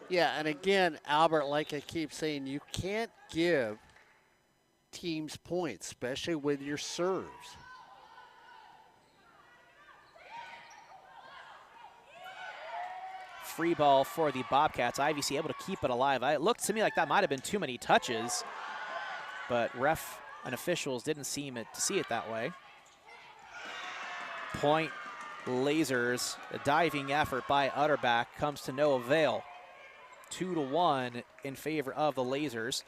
Yeah, and again, Albert, like I keep saying, you can't give teams points, especially with your serves. Free ball for the Bobcats. IVC able to keep it alive. It looked to me like that might have been too many touches, but ref and officials didn't seem to see it that way. Point Lasers. A diving effort by Utterback comes to no avail. 2-1 in favor of the Lasers.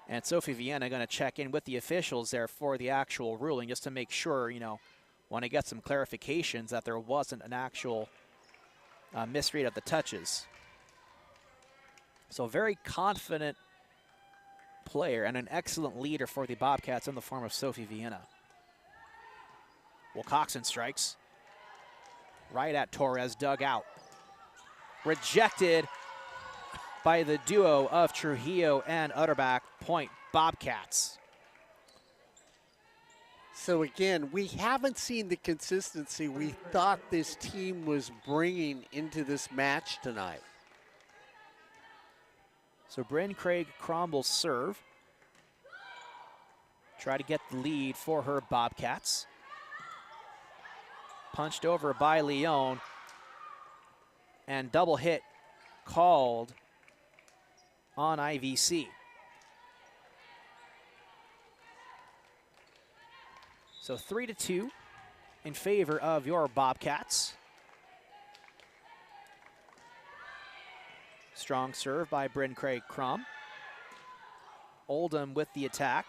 And Sophie Vienna going to check in with the officials there for the actual ruling, just to make sure, want to get some clarifications that there wasn't an actual misread of the touches. So very confident player and an excellent leader for the Bobcats in the form of Sophie Vienna. Well, Coxon strikes right at Torres, dug out. Rejected by the duo of Trujillo and Utterback. Point Bobcats. So again, we haven't seen the consistency we thought this team was bringing into this match tonight. So Bryn Craig Cromwell serve. Try to get the lead for her Bobcats. Punched over by Leon. And double hit called on IVC. So 3-2 in favor of your Bobcats. Strong serve by Bryn Craig Crum. Oldham with the attack.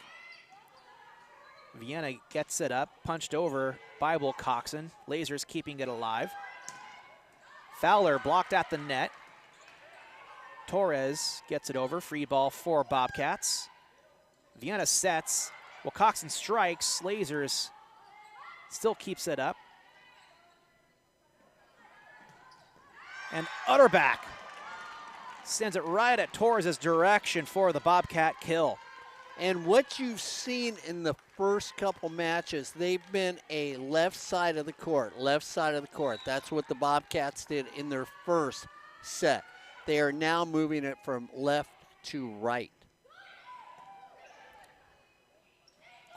Vienna gets it up, punched over by Will Coxon. Lasers keeping it alive. Fowler blocked at the net. Torres gets it over, free ball for Bobcats. Vienna sets. Well, Coxon strikes. Lasers still keeps it up. And Utterback Sends it right at Torres' direction for the Bobcat kill. And what you've seen in the first couple matches, they've been a left side of the court, left side of the court. That's what the Bobcats did in their first set. They are now moving it from left to right.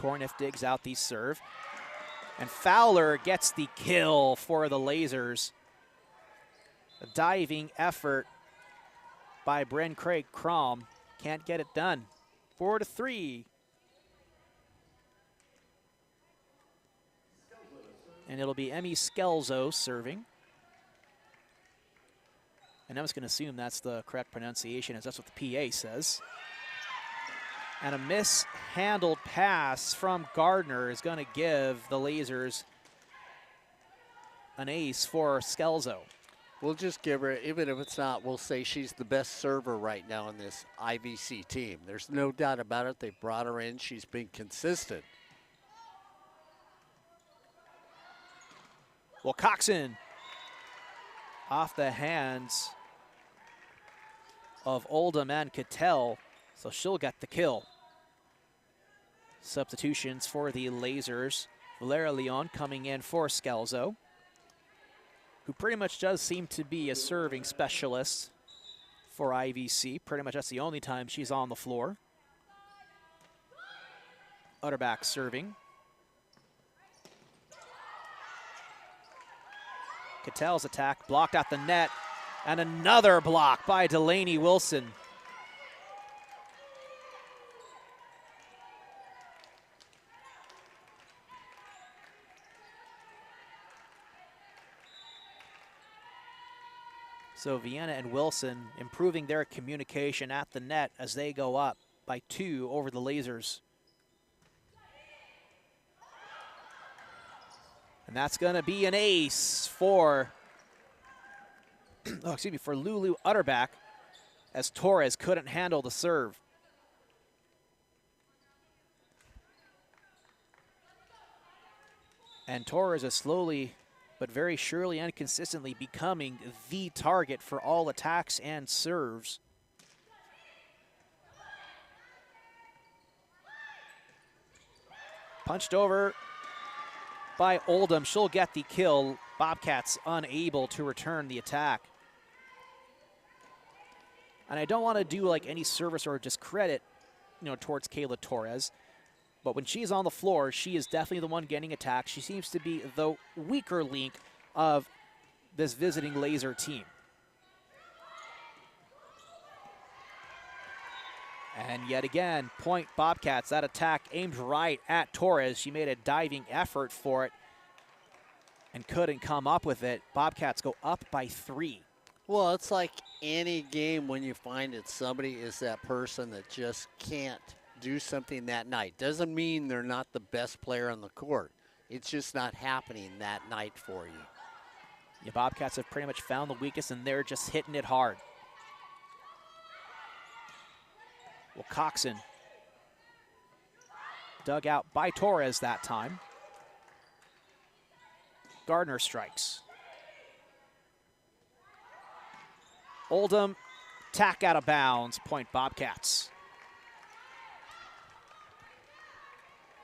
Korniff digs out the serve. And Fowler gets the kill for the Lasers. A diving effort by Bryn Craig Crom. Can't get it done. 4-3. And it'll be Emmy Skelzo serving. And I'm just going to assume that's the correct pronunciation, as that's what the PA says. And a mishandled pass from Gardner is going to give the Lasers an ace for Skelzo. We'll just give her, even if it's not, we'll say she's the best server right now in this IVC team. There's no doubt about it. They brought her in. She's been consistent. Well, Coxon off the hands of Oldham and Cattell, so she'll get the kill. Substitutions for the Lasers. Valera Leon coming in for Skelzo, who pretty much does seem to be a serving specialist for IVC. Pretty much that's the only time she's on the floor. Utterback serving. Cattell's attack blocked at the net, and another block by Delaney Wilson. So Vienna and Wilson improving their communication at the net as they go up by 2 over the Lasers. And that's going to be an ace for, for Lulu Utterback, as Torres couldn't handle the serve. And Torres is slowly but very surely and consistently becoming the target for all attacks and serves. Punched over by Oldham. She'll get the kill. Bobcats unable to return the attack. And I don't want to do like any service or discredit, towards Kayla Torres. But when she's on the floor, she is definitely the one getting attacked. She seems to be the weaker link of this visiting Laser team. And yet again, point Bobcats. That attack aimed right at Torres. She made a diving effort for it and couldn't come up with it. Bobcats go up by 3. Well, it's like any game when you find that somebody is that person that just can't do something that night. Doesn't mean they're not the best player on the court. It's just not happening that night for you. Yeah, Bobcats have pretty much found the weakness, and they're just hitting it hard. Well, Coxon dug out by Torres that time. Gardner strikes. Oldham, tack out of bounds, point Bobcats.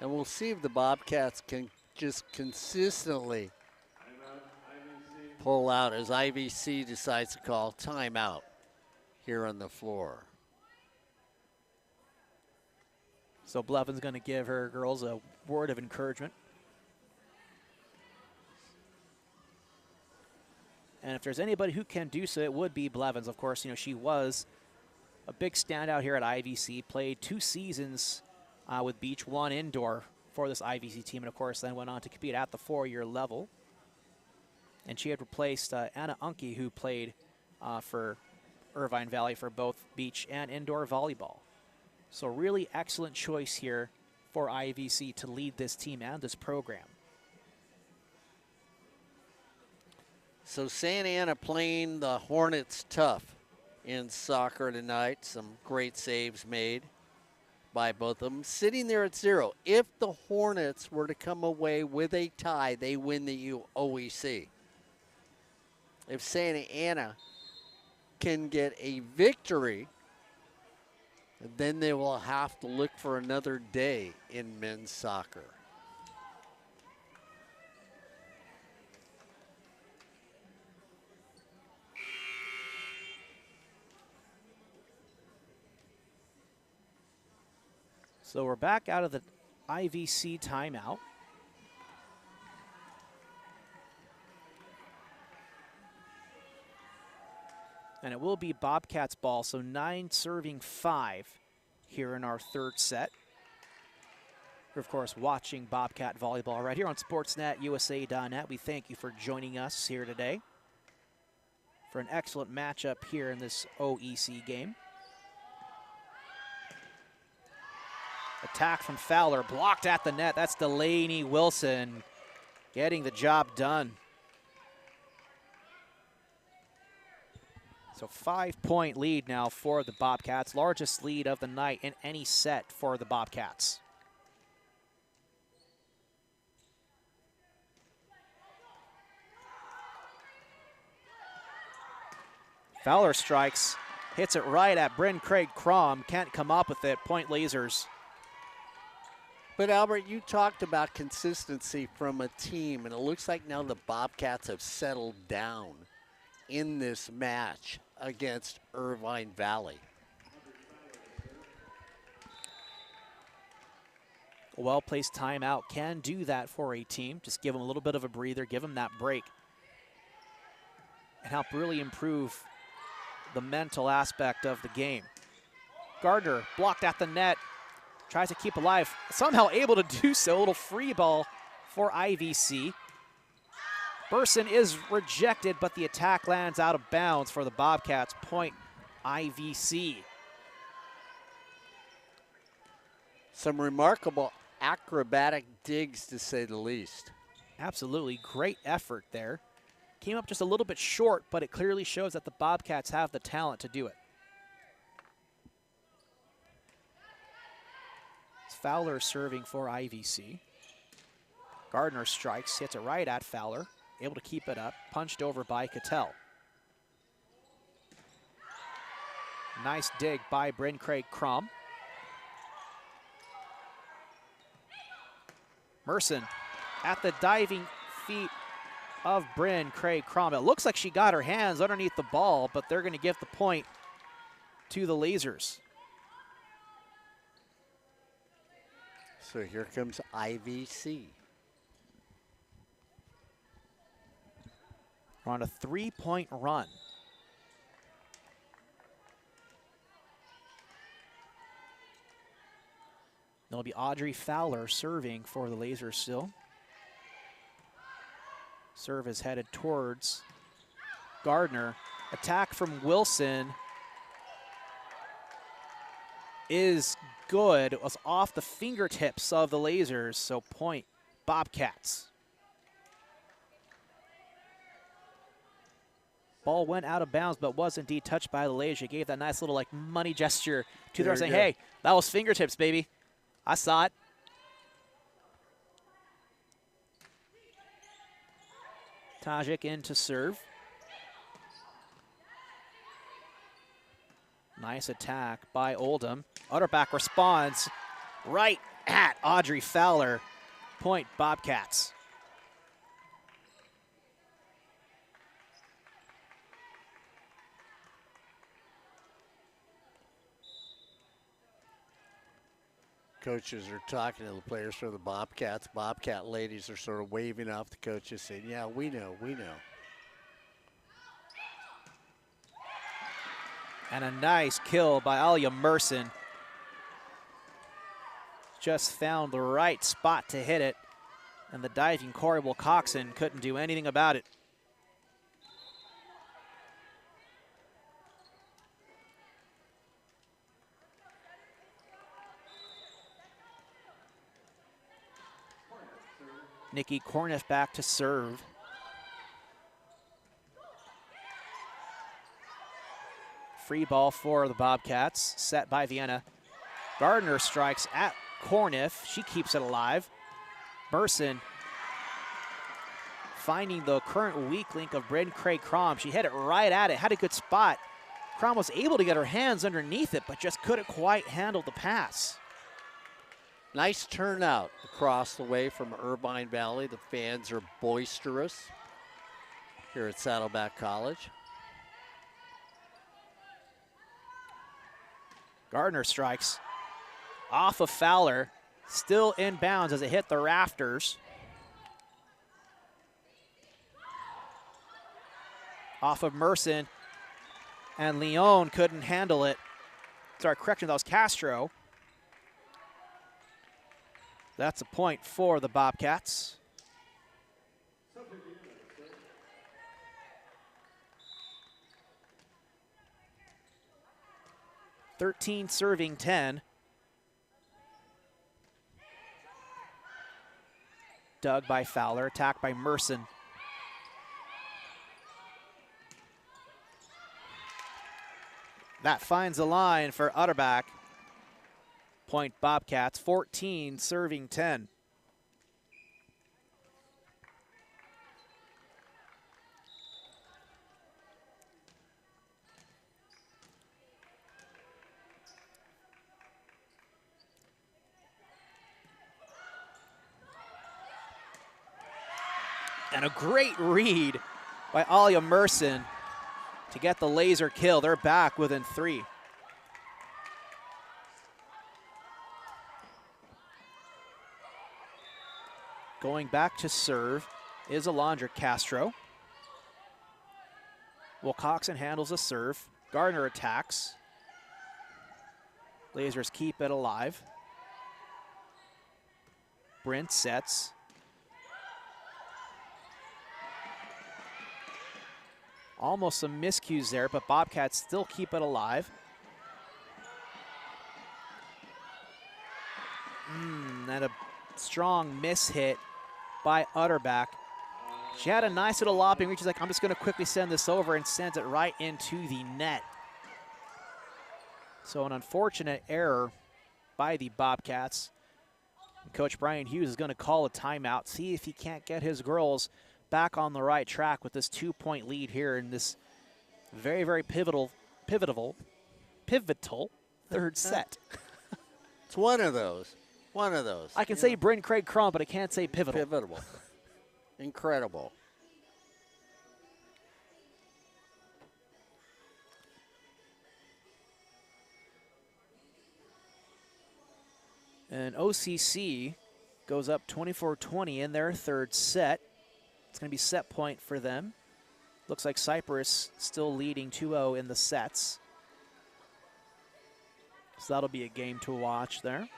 And we'll see if the Bobcats can just consistently pull out as IVC decides to call timeout here on the floor. So Blevin's going to give her girls a word of encouragement. And if there's anybody who can do so, it would be Blevins. Of course, she was a big standout here at IVC, played 2 seasons with Beach 1 indoor for this IVC team, and of course then went on to compete at the 4-year level. And she had replaced Anna Unke, who played for Irvine Valley for both beach and indoor volleyball. So really excellent choice here for IVC to lead this team and this program. So Santa Ana playing the Hornets tough in soccer tonight. Some great saves made by both of them. Sitting there at 0. If the Hornets were to come away with a tie, they win the OEC. If Santa Ana can get a victory, then they will have to look for another day in men's soccer. So we're back out of the IVC timeout. And it will be Bobcats ball, so 9 serving 5 here in our third set. We're, of course, watching Bobcat volleyball right here on SportsNetUSA.net. We thank you for joining us here today for an excellent matchup here in this OEC game. Attack from Fowler, blocked at the net. That's Delaney Wilson getting the job done. So 5-point lead now for the Bobcats, largest lead of the night in any set for the Bobcats. Fowler strikes, hits it right at Bryn Craig Crom, can't come up with it, point Lasers. But Albert, you talked about consistency from a team, and it looks like now the Bobcats have settled down in this match against Irvine Valley. A well-placed timeout can do that for a team. Just give them a little bit of a breather, give them that break, and help really improve the mental aspect of the game. Gardner blocked at the net, tries to keep alive, somehow able to do so. A little free ball for IVC. Burson is rejected, but the attack lands out of bounds for the Bobcats. Point IVC. Some remarkable acrobatic digs, to say the least. Absolutely, great effort there. Came up just a little bit short, but it clearly shows that the Bobcats have the talent to do it. Fowler serving for IVC. Gardner strikes, hits it right at Fowler. Able to keep it up, punched over by Cattell. Nice dig by Bryn Craig Crom. Merson at the diving feet of Bryn Craig Crom. It looks like she got her hands underneath the ball, but they're going to give the point to the Lasers. So here comes IVC. We're on a 3-point run. There'll be Audrey Fowler serving for the Lasers still. Serve is headed towards Gardner. Attack from Wilson is good. It was off the fingertips of the Lasers, so point Bobcats. Ball went out of bounds, but was indeed touched by the Lasers. Gave that nice little like money gesture to them, saying, hey, that was fingertips, baby. I saw it. Tajik in to serve. Nice attack by Oldham. Utterback responds right at Audrey Fowler. Point Bobcats. Coaches are talking to the players for the Bobcats. Bobcat ladies are sort of waving off the coaches saying, yeah, we know, we know. And a nice kill by Alia Merson. Just found the right spot to hit it. And the diving Corey Wilcoxon couldn't do anything about it. Nikki Corniff back to serve. Free ball for the Bobcats, set by Vienna. Gardner strikes at Corniff. She keeps it alive. Burson finding the current weak link of Bryn Craig Crom. She hit it right at it, had a good spot. Crom was able to get her hands underneath it, but just couldn't quite handle the pass. Nice turnout across the way from Irvine Valley. The fans are boisterous here at Saddleback College. Gardner strikes off of Fowler, still inbounds as it hit the rafters. Off of Merson, and Leon couldn't handle it. Sorry, correction, that was Castro. That's a point for the Bobcats. (13 serving 10). Dug by Fowler, attacked by Merson. That finds the line for Utterback. Point Bobcats, 14 serving 10. And a great read by Alia Merson to get the laser kill. They're back within 3. Going back to serve is Alondra Castro. Wilcoxon handles a serve. Gardner attacks. Lasers keep it alive. Brent sets. Almost some miscues there, but Bobcats still keep it alive. And a strong miss hit by Utterback. She had a nice little lobbing reach. She's like, I'm just going to quickly send this over, and sends it right into the net. So an unfortunate error by the Bobcats. Coach Brian Hughes is going to call a timeout, see if he can't get his girls back on the right track with this 2-point lead here in this very, very pivotal third set. It's one of those. One of those. I can say Bryn Craig Crum, but I can't say pivotal. Pivotal. Incredible. And OCC goes up 24-20 in their third set. It's going to be set point for them. Looks like Cyprus still leading 2-0 in the sets. So that'll be a game to watch there.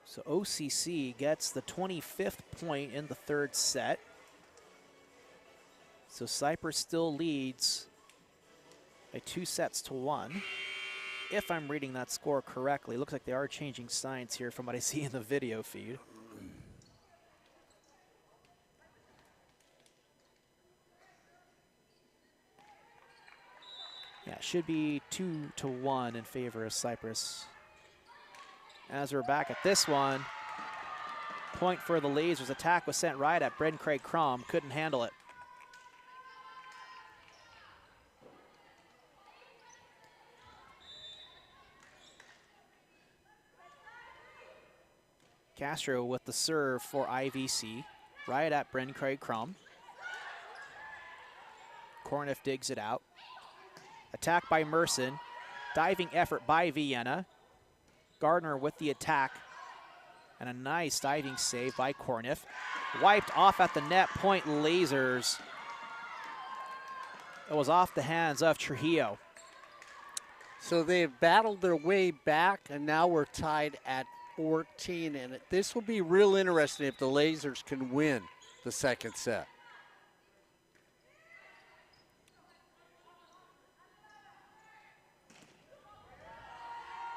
So OCC gets the 25th point in the third set. So Cyprus still leads by 2-1. If I'm reading that score correctly, looks like they are changing signs here from what I see in the video feed. Yeah, it should be 2-1 in favor of Cyprus. As we're back at this one, point for the Lasers. Attack was sent right at Bryn Craig Crum, couldn't handle it. Castro with the serve for IVC, right at Bryn Craig Crum. Corniff digs it out. Attack by Merson, diving effort by Vienna. Gardner with the attack, and a nice diving save by Corniff. Wiped off at the net, point Lasers. It was off the hands of Trujillo. So they've battled their way back, and now we're tied at 14. And this will be real interesting if the Lasers can win the second set.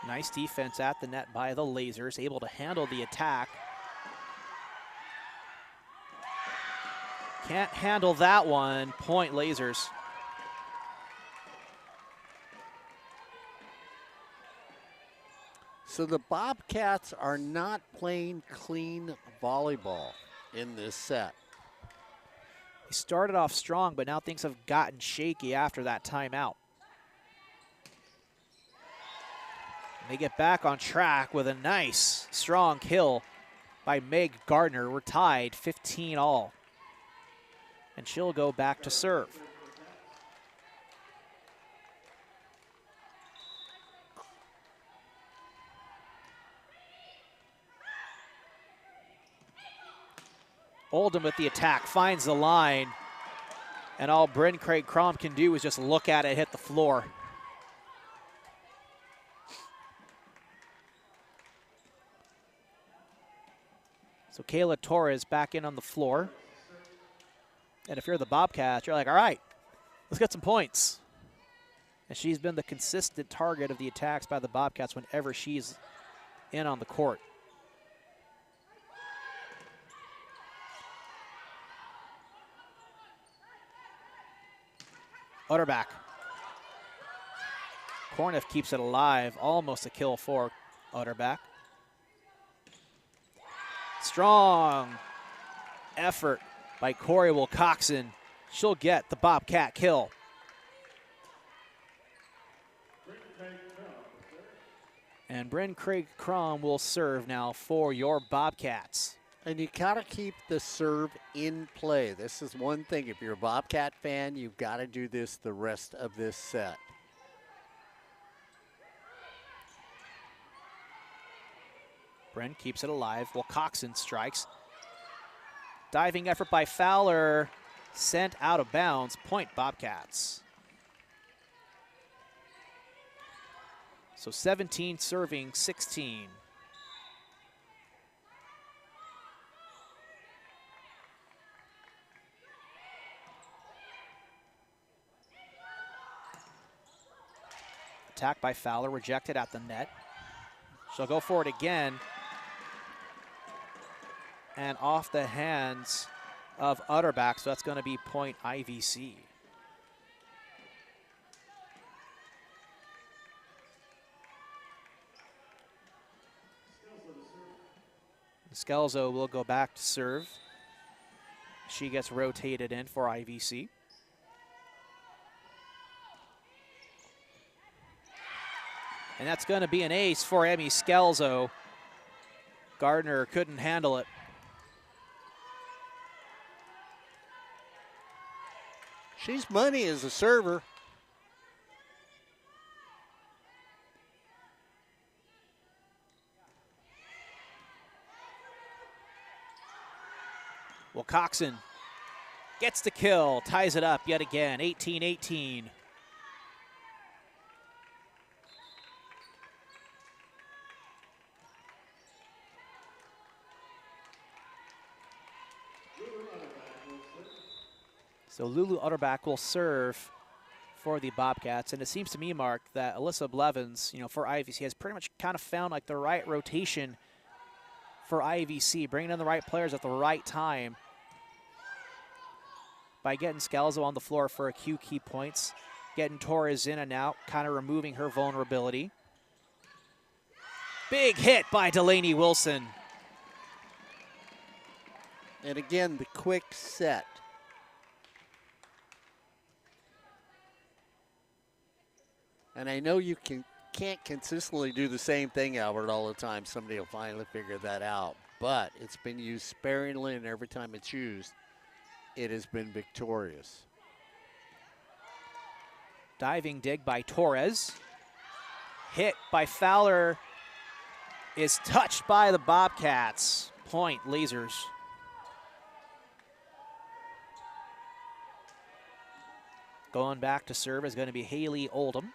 Nice defense at the net by the Lasers, able to handle the attack. Can't handle that one, point Lasers. So the Bobcats are not playing clean volleyball in this set. He started off strong, but now things have gotten shaky after that timeout. And they get back on track with a nice, strong kill by Meg Gardner. We're tied 15 all. And she'll go back to serve. Oldham with the attack, finds the line, and all Bryn Craig Crom can do is just look at it hit the floor. So Kayla Torres back in on the floor. And if you're the Bobcats, you're like, all right, let's get some points. And she's been the consistent target of the attacks by the Bobcats whenever she's in on the court. Utterback. Corniff keeps it alive, almost a kill for Utterback. Strong effort by Corey Wilcoxon. She'll get the Bobcat kill. And Bryn Craig Crom will serve now for your Bobcats. And you got to keep the serve in play. This is one thing. If you're a Bobcat fan, you've got to do this the rest of this set. Bryn keeps it alive. Wilcoxon strikes. Diving effort by Fowler. Sent out of bounds. Point Bobcats. So 17 serving 16. Attack by Fowler, rejected at the net. She'll go for it again. And off the hands of Utterback, so that's going to be point IVC. Scalzo will go back to serve. She gets rotated in for IVC. And that's going to be an ace for Emmy Scalzo. Gardner couldn't handle it. She's money as a server. Wilcoxon gets the kill, ties it up yet again, 18-18. So Lulu Utterback will serve for the Bobcats. And it seems to me, Mark, that Alyssa Blevins, for IVC has pretty much kind of found like the right rotation for IVC, bringing in the right players at the right time by getting Scalzo on the floor for a few key points, getting Torres in and out, kind of removing her vulnerability. Big hit by Delaney Wilson. And again, the quick set. And I know you can't consistently do the same thing, Albert, all the time. Somebody will finally figure that out. But it's been used sparingly, and every time it's used, it has been victorious. Diving dig by Torres. Hit by Fowler is touched by the Bobcats. Point Lasers. Going back to serve is going to be Haley Oldham.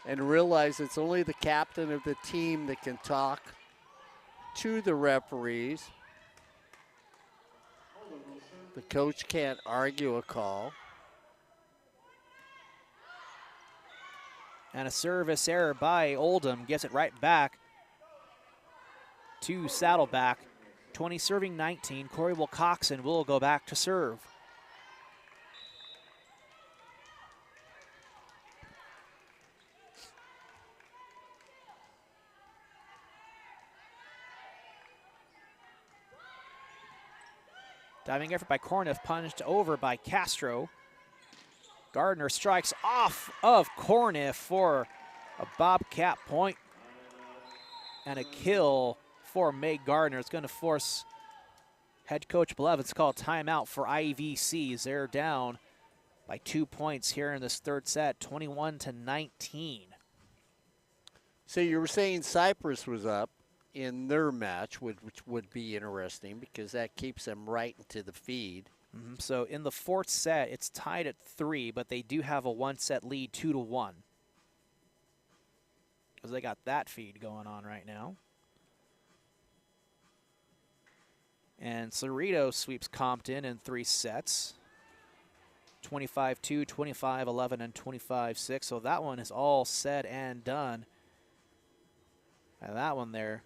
And realize it's only the captain of the team that can talk to the referees. The coach can't argue a call. And a service error by Oldham gets it right back to Saddleback. 20 serving 19. Corey Wilcoxon will go back to serve. Diving effort by Corniff, punched over by Castro. Gardner strikes off of Corniff for a Bobcat point and a kill for May Gardner. It's going to force head coach Blevins to call timeout for IVCs. They're down by 2 points here in this third set, 21-19. So you were saying Cyprus was up in their match, which would be interesting because that keeps them right into the feed. So in the fourth set, it's tied at 3, but they do have a one-set lead, 2-1. Because they got that feed going on right now. And Cerrito sweeps Compton in 3 sets. 25-2, 25-11, and 25-6. So that one is all said and done. And that one there.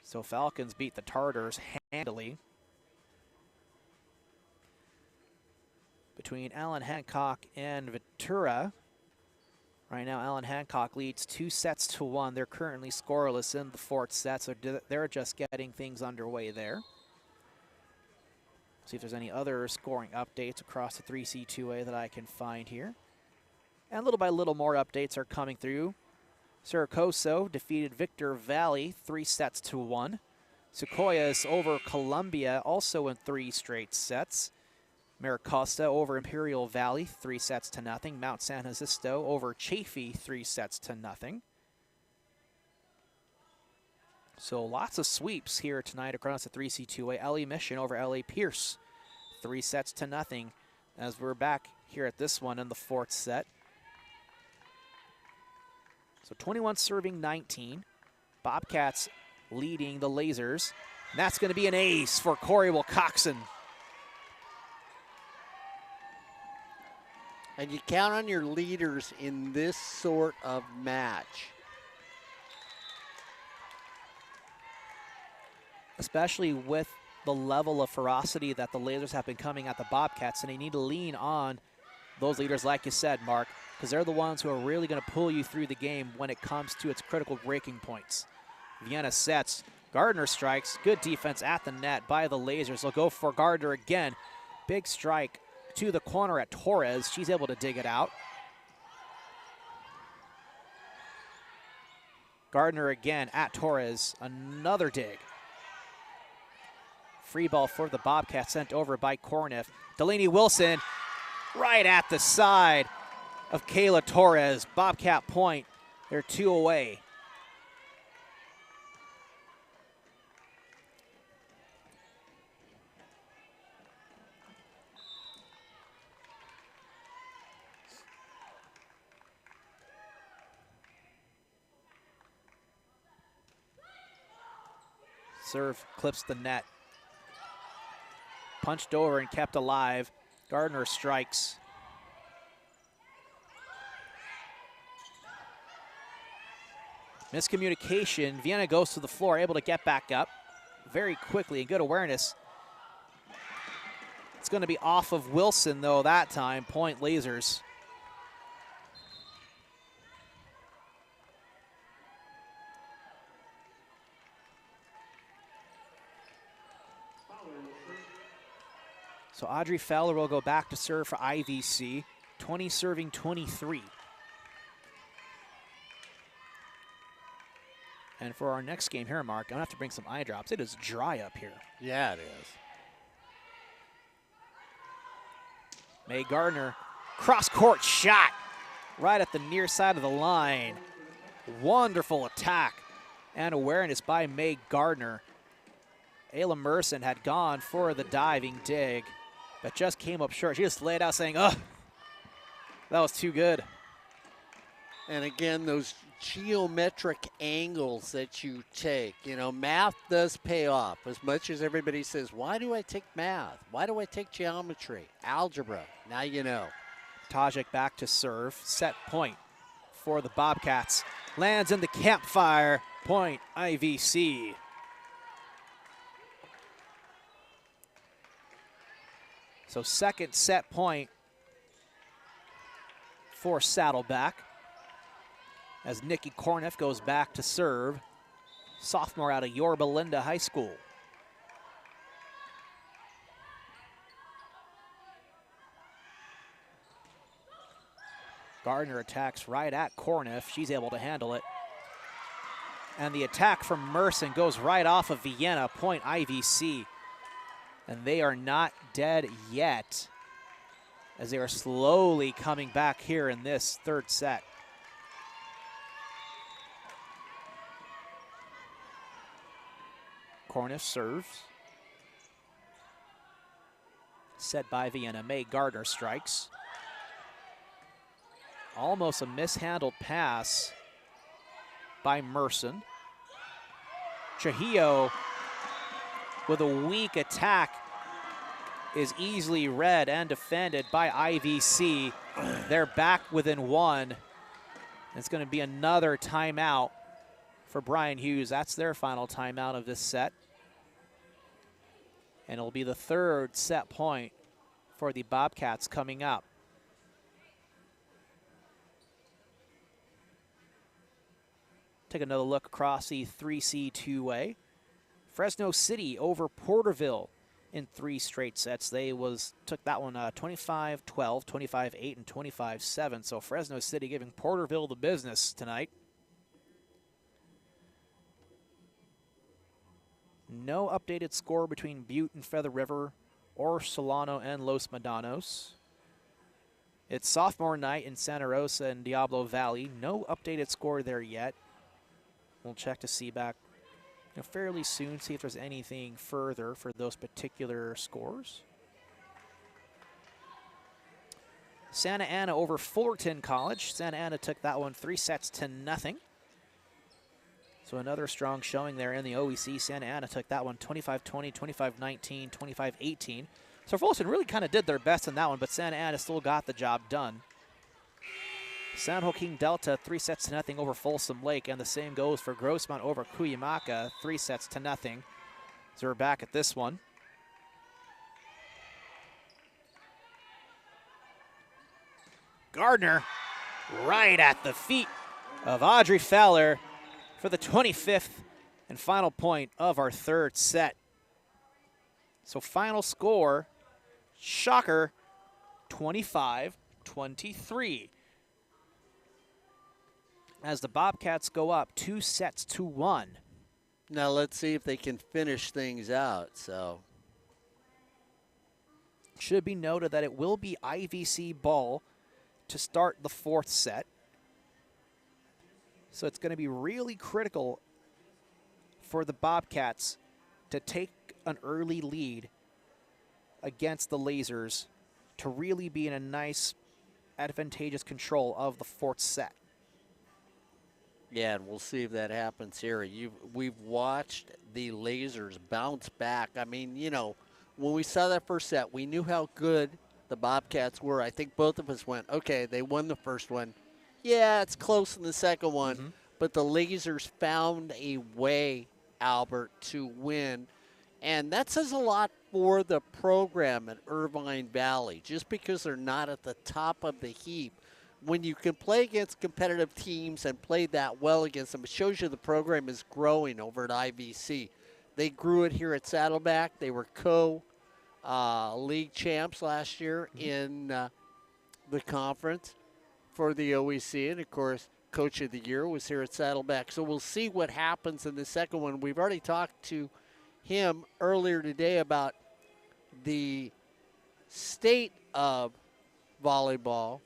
So Falcons beat the Tartars handily. Between Allen Hancock and Ventura. Right now, Allen Hancock leads 2-1. They're currently scoreless in the fourth set, so they're just getting things underway there. See if there's any other scoring updates across the 3C2A that I can find here. And little by little more updates are coming through. Siracoso defeated Victor Valley 3-1. Sequoias over Columbia also in 3 straight sets. Maricosta over Imperial Valley 3-0. Mount San Jacinto over Chaffee 3-0. So lots of sweeps here tonight across the 3C2A. LA Mission over LA Pierce 3-0 as we're back here at this one in the fourth set. So 21 serving 19. Bobcats leading the Lasers. And that's going to be an ace for Corey Wilcoxon. And you count on your leaders in this sort of match. Especially with the level of ferocity that the Lasers have been coming at the Bobcats, and they need to lean on those leaders, like you said, Mark, because they're the ones who are really going to pull you through the game when it comes to its critical breaking points. Vienna sets. Gardner strikes. Good defense at the net by the Lasers. They'll go for Gardner again. Big strike to the corner at Torres. She's able to dig it out. Gardner again at Torres. Another dig. Free ball for the Bobcats sent over by Corniff. Delaney Wilson right at the side of Kayla Torres. Bobcat point. They're 2 away. Serve clips the net. Punched over and kept alive. Gardner strikes. Miscommunication. Vienna goes to the floor, able to get back up very quickly and good awareness. It's going to be off of Wilson, though, that time. Point Lasers. So Audrey Fowler will go back to serve for IVC, 20 serving 23. And for our next game here, Mark, I'm gonna have to bring some eye drops. It is dry up here. Yeah, it is. May Gardner, cross-court shot right at the near side of the line. Wonderful attack and awareness by May Gardner. Ayla Merson had gone for the diving dig, but just came up short. She just laid out saying, "Ugh, that was too good." And again, those geometric angles that you take, you know, math does pay off. As much as everybody says, why do I take math? Why do I take geometry? Algebra, now you know. Tajik back to serve, set point for the Bobcats. Lands in the campfire, point IVC. So second set point for Saddleback as Nikki Corniff goes back to serve. Sophomore out of Yorba Linda High School. Gardner attacks right at Corniff. She's able to handle it. And the attack from Merson goes right off of Vienna, point IVC. And they are not dead yet, as they are slowly coming back here in this third set. Corniff serves. Set by Vienna. May Gardner strikes. Almost a mishandled pass by Merson. Trujillo with a weak attack is easily read and defended by IVC. They're back within one. It's going to be another timeout for Brian Hughes. That's their final timeout of this set. And it'll be the third set point for the Bobcats coming up. Take another look across the 3C two-way. Fresno City over Porterville in 3 straight sets. They took that one 25-12, 25-8, and 25-7. So Fresno City giving Porterville the business tonight. No updated score between Butte and Feather River or Solano and Los Medanos. It's sophomore night in Santa Rosa and Diablo Valley. No updated score there yet. We'll check to see back fairly soon, see if there's anything further for those particular scores. Santa Ana over Fullerton College. Santa Ana took that one 3-0. So another strong showing there in the OEC. Santa Ana took that one 25-20, 25-19, 25-18. So Fullerton really kind of did their best in that one, but Santa Ana still got the job done. San Joaquin Delta 3-0 over Folsom Lake, and the same goes for Grossmont over Cuyamaca, 3-0. So we're back at this one. Gardner right at the feet of Audrey Fowler for the 25th and final point of our third set. So final score, shocker, 25-23. As the Bobcats go up 2-1. Now let's see if they can finish things out. So should be noted that it will be IVC ball to start the 4th set. So it's going to be really critical for the Bobcats to take an early lead against the Lasers to really be in a nice, advantageous control of the 4th set. Yeah, and we'll see if that happens here. We've watched the Lasers bounce back. I mean, when we saw that first set, we knew how good the Bobcats were. I think both of us went, okay, they won the first one. Yeah, it's close in the second one. But the Lasers found a way, Albert, to win. And that says a lot for the program at Irvine Valley. Just because they're not at the top of the heap, when you can play against competitive teams and play that well against them, it shows you the program is growing over at IVC. They grew it here at Saddleback. They were league champs last year in the conference for the OEC. And, of course, Coach of the Year was here at Saddleback. So we'll see what happens in the second one. We've already talked to him earlier today about the state of volleyball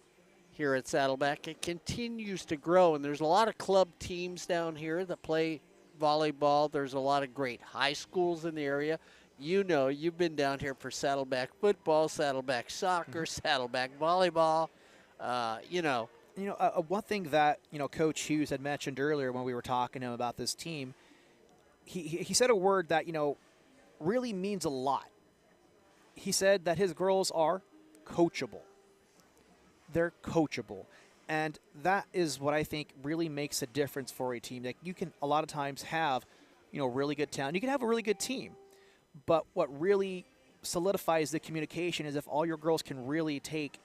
here at Saddleback. It continues to grow, and there's a lot of club teams down here that play volleyball. There's a lot of great high schools in the area. You've been down here for Saddleback football, Saddleback soccer, Saddleback volleyball. One thing that Coach Hughes had mentioned earlier when we were talking to him about this team, he said a word that really means a lot. He said that his girls are coachable. They're coachable. And that is what I think really makes a difference for a team. Like, you can a lot of times have, really good talent. You can have a really good team. But what really solidifies the communication is if all your girls can really take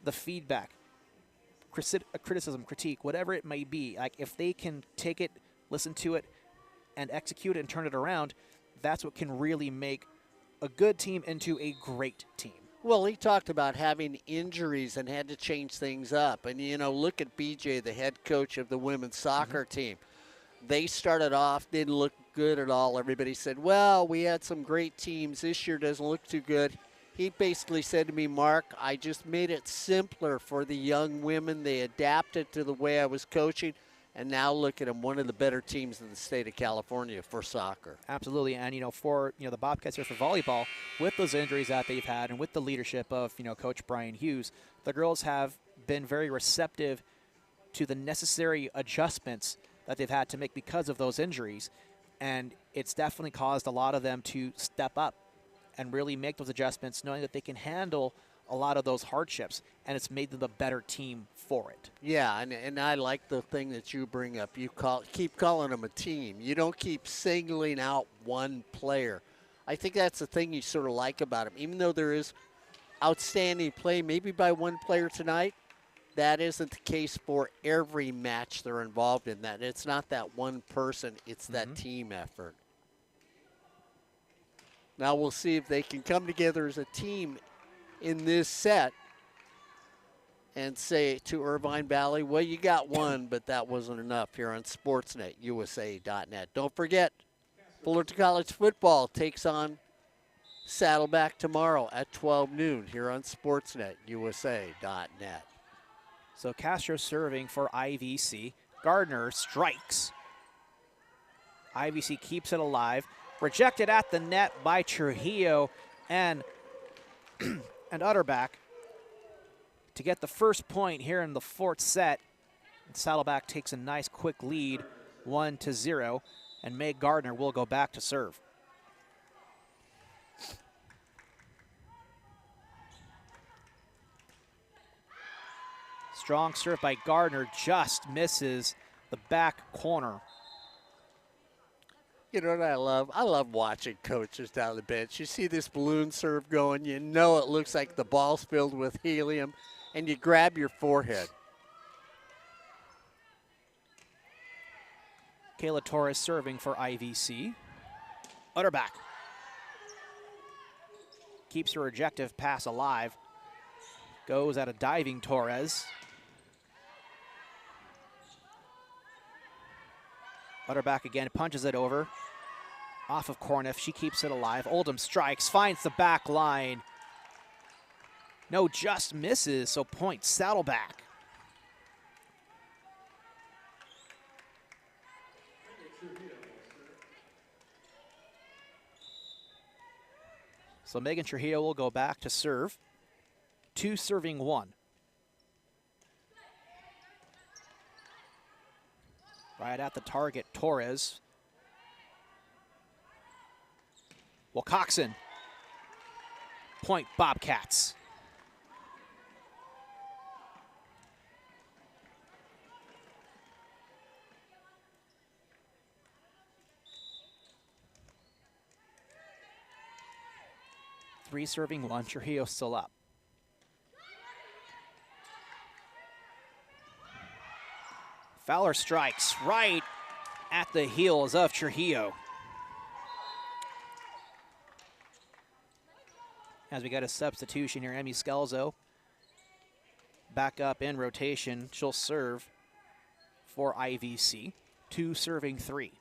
the feedback, criticism, critique, whatever it may be. Like, if they can take it, listen to it, and execute it and turn it around, that's what can really make a good team into a great team. Well, he talked about having injuries and had to change things up. And, you know, look at BJ, the head coach of the women's soccer team. They started off, didn't look good at all. Everybody said, well, we had some great teams. This year doesn't look too good. He basically said to me, Mark, I just made it simpler for the young women. They adapted to the way I was coaching. And now look at them, one of the better teams in the state of California for soccer. Absolutely, and for the Bobcats here for volleyball, with those injuries that they've had, and with the leadership of Coach Brian Hughes, the girls have been very receptive to the necessary adjustments that they've had to make because of those injuries, and it's definitely caused a lot of them to step up and really make those adjustments, knowing that they can handle a lot of those hardships, and it's made them a better team for it. Yeah, and I like the thing that you bring up. You keep calling them a team. You don't keep singling out one player. I think that's the thing you sort of like about them. Even though there is outstanding play, maybe by one player tonight, that isn't the case for every match they're involved in. That it's not that one person, it's that team effort. Now we'll see if they can come together as a team in this set and say to Irvine Valley, well, you got one, but that wasn't enough here on Sportsnet, USA.net. Don't forget, Fullerton College football takes on Saddleback tomorrow at 12 noon here on Sportsnet, USA.net. So Castro serving for IVC. Gardner strikes. IVC keeps it alive. Rejected at the net by Trujillo and Utterback to get the first point here in the fourth set. And Saddleback takes a nice quick lead, 1-0, and May Gardner will go back to serve. Strong serve by Gardner, just misses the back corner. You know what I love? I love watching coaches down the bench. You see this balloon serve going, you know it looks like the ball's filled with helium, and you grab your forehead. Kayla Torres serving for IVC. Utterback keeps her rejective pass alive. Goes at a diving Torres. Utterback again, punches it over. Off of Corniff, she keeps it alive. Oldham strikes, finds the back line. No, just misses, so point Saddleback. So Megan Trujillo will go back to serve. 2 serving 1. Right at the target, Torres. Wilcoxon. Point Bobcats. Three serving 1, Trujillo still up. Fowler strikes right at the heels of Trujillo. As we got a substitution here, Emmy Scalzo back up in rotation. She'll serve for IVC. 2 serving 3.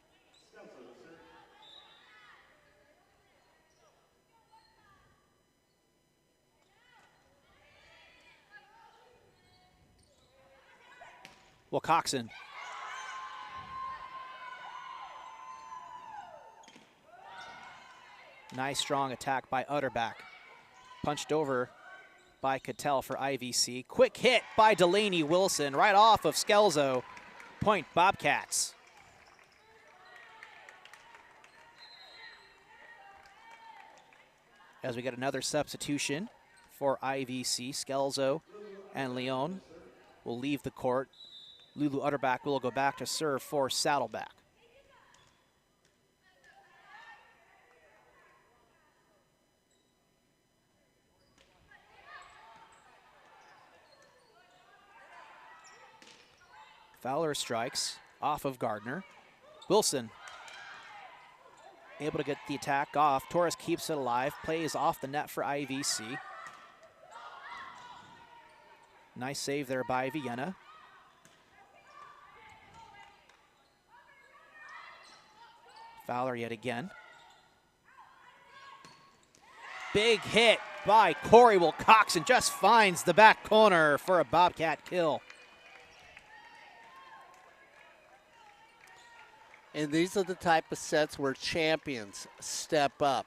Wilcoxon. Nice strong attack by Utterback. Punched over by Cattell for IVC. Quick hit by Delaney Wilson right off of Scalzo. Point Bobcats. As we get another substitution for IVC, Scalzo and Leon will leave the court. Lulu Utterback will go back to serve for Saddleback. Fowler strikes off of Gardner. Wilson able to get the attack off. Torres keeps it alive, plays off the net for IVC. Nice save there by Vienna. Fowler yet again. Big hit by Corey Wilcoxon, just finds the back corner for a Bobcat kill. And these are the type of sets where champions step up.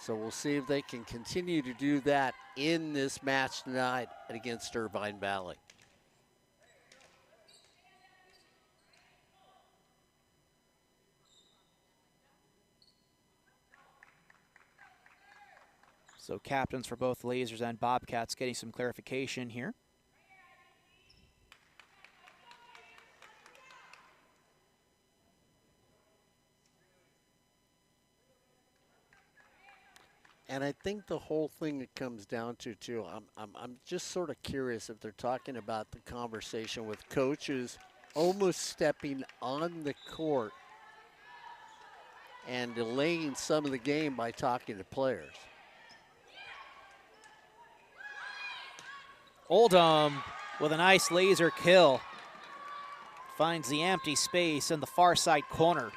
So we'll see if they can continue to do that in this match tonight against Irvine Valley. So captains for both Lasers and Bobcats getting some clarification here. And I think the whole thing it comes down to, too, I'm just sort of curious if they're talking about the conversation with coaches almost stepping on the court and delaying some of the game by talking to players. Oldham with a nice laser kill. Finds the empty space in the far side corner.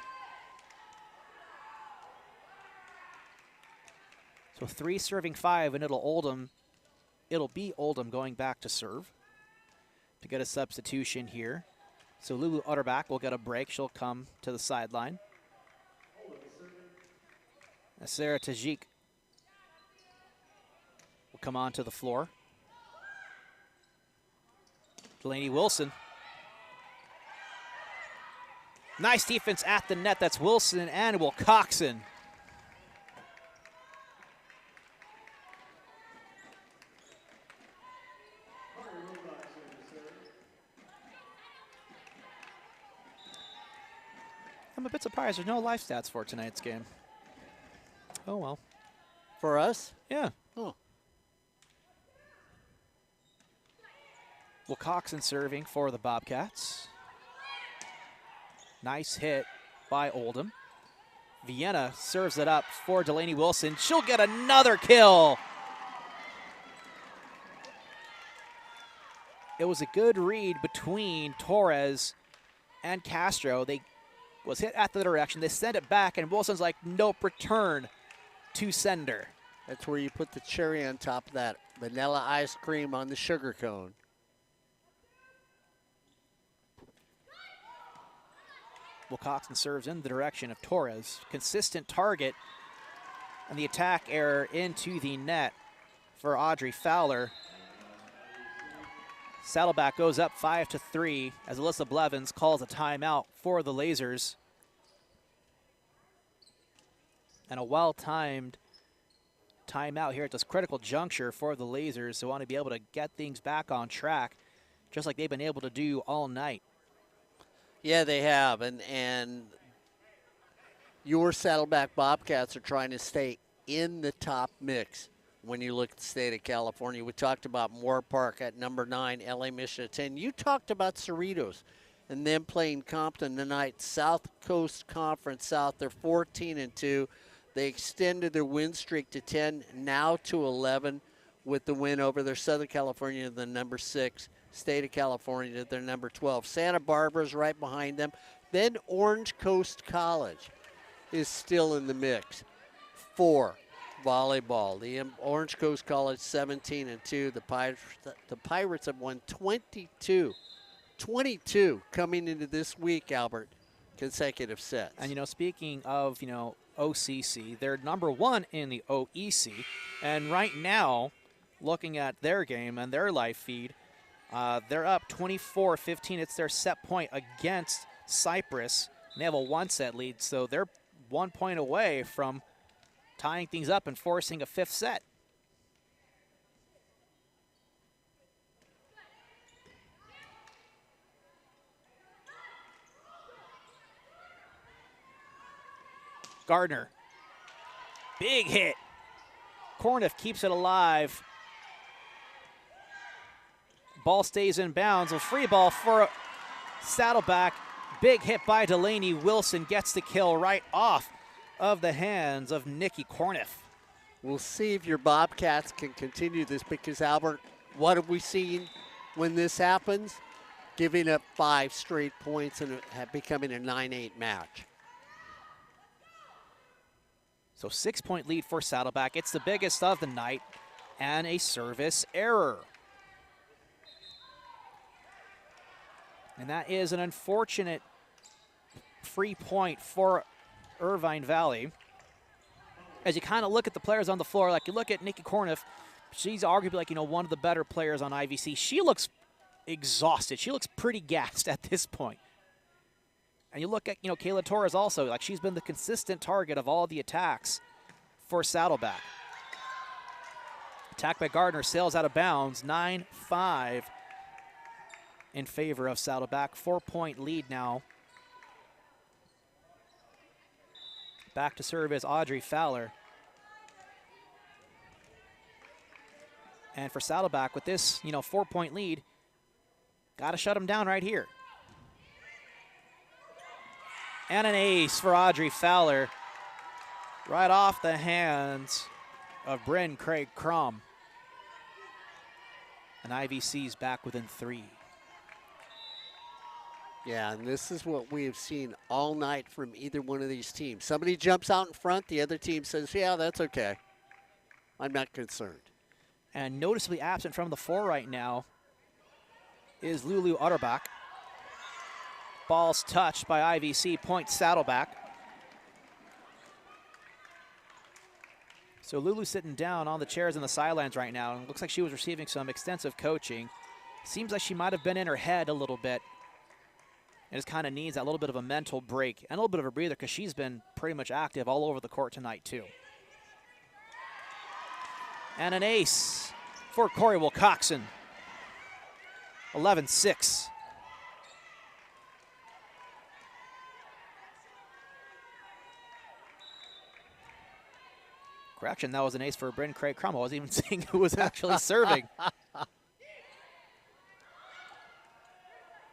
So 3 serving 5, and it'll be Oldham going back to serve to get a substitution here. So Lulu Utterback will get a break. She'll come to the sideline. Sarah Tajik will come onto the floor. Delaney Wilson. Nice defense at the net. That's Wilson and Wilcoxon. I'm a bit surprised there's no live stats for tonight's game. Oh, well. For us? Yeah. Oh. Wilcoxon serving for the Bobcats. Nice hit by Oldham. Vienna serves it up for Delaney Wilson. She'll get another kill. It was a good read between Torres and Castro. They was hit at the direction. They sent it back, and Wilson's like, nope, return to sender. That's where you put the cherry on top of that vanilla ice cream on the sugar cone. Wilcoxon serves in the direction of Torres. Consistent target, and the attack error into the net for Audrey Fowler. Saddleback goes up 5-3 as Alyssa Blevins calls a timeout for the Lasers. And a well-timed timeout here at this critical juncture for the Lasers who want to be able to get things back on track, just like they've been able to do all night. Yeah, they have, and your Saddleback Bobcats are trying to stay in the top mix. When you look at the state of California, we talked about Moore Park at number 9, LA Mission at 10. You talked about Cerritos and them playing Compton tonight. South Coast Conference South, they're 14-2. They extended their win streak to 10, now to 11 with the win over their Southern California, the number 6. State of California, they're number 12. Santa Barbara's right behind them. Then Orange Coast College is still in the mix. 4. Volleyball. The Orange Coast College 17-2. The Pirates have won 22 coming into this week, Albert, consecutive sets. And, you know, speaking of, you know, OCC, they're number 1 in the OEC. And right now, looking at their game and their live feed, they're up 24-15. It's their set point against Cyprus. And they have a 1-set lead, so they're 1 point away from tying things up and forcing a 5th set. Gardner. Big hit. Corniff keeps it alive. Ball stays in bounds. A free ball for Saddleback. Big hit by Delaney Wilson. Gets the kill right off of the hands of Nikki Corniff. We'll see if your Bobcats can continue this because, Albert, what have we seen when this happens? Giving up 5 straight points and becoming a 9-8 match. So 6-point lead for Saddleback. It's the biggest of the night, and a service error. And that is an unfortunate free point for Irvine Valley. As you kind of look at the players on the floor, like you look at Nikki Korniff, she's arguably like, one of the better players on IVC. She looks exhausted. She looks pretty gassed at this point. And you look at, Kayla Torres also, like she's been the consistent target of all the attacks for Saddleback. Attack by Gardner, sails out of bounds, 9-5 in favor of Saddleback. 4-point lead now. Back to serve is Audrey Fowler. And for Saddleback, with this, 4-point lead, got to shut them down right here. And an ace for Audrey Fowler, right off the hands of Bryn Craig Crum. And IVC's back within 3. Yeah, and this is what we have seen all night from either one of these teams. Somebody jumps out in front, the other team says, yeah, that's okay. I'm not concerned. And noticeably absent from the floor right now is Lulu Utterbach. Ball's touched by IVC, point Saddleback. So Lulu sitting down on the chairs in the sidelines right now. And looks like she was receiving some extensive coaching. Seems like she might have been in her head a little bit. And just kind of needs that little bit of a mental break and a little bit of a breather because she's been pretty much active all over the court tonight too. And an ace for Corey Wilcoxon. 11-6. Correction, that was an ace for Bryn Craig Crum. I wasn't even seeing who was actually serving.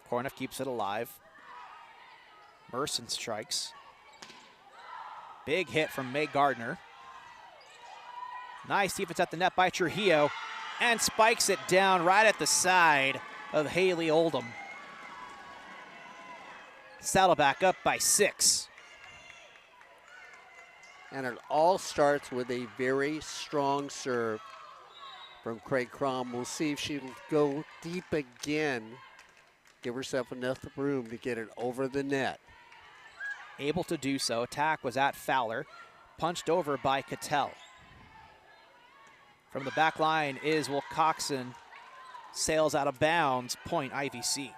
Korniff keeps it alive. Merson strikes. Big hit from May Gardner. Nice defense at the net by Trujillo. And spikes it down right at the side of Haley Oldham. Saddleback up by 6. And it all starts with a very strong serve from Craig Crum. We'll see if she'll go deep again. Give herself enough room to get it over the net. Able to do so. Attack was at Fowler. Punched over by Cattell. From the back line is Wilcoxon. Sails out of bounds. Point IVC.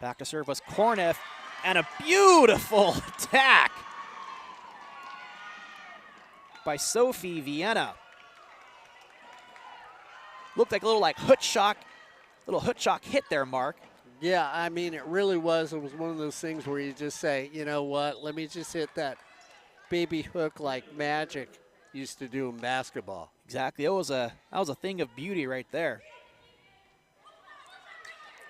Back to serve was Korniff, and a beautiful attack by Sophie Vienna. Looked like a little hook shock hit there, Mark. Yeah, I mean, it really was. It was one of those things where you just say, you know what, let me just hit that baby hook like Magic used to do in basketball. Exactly. That was a thing of beauty right there.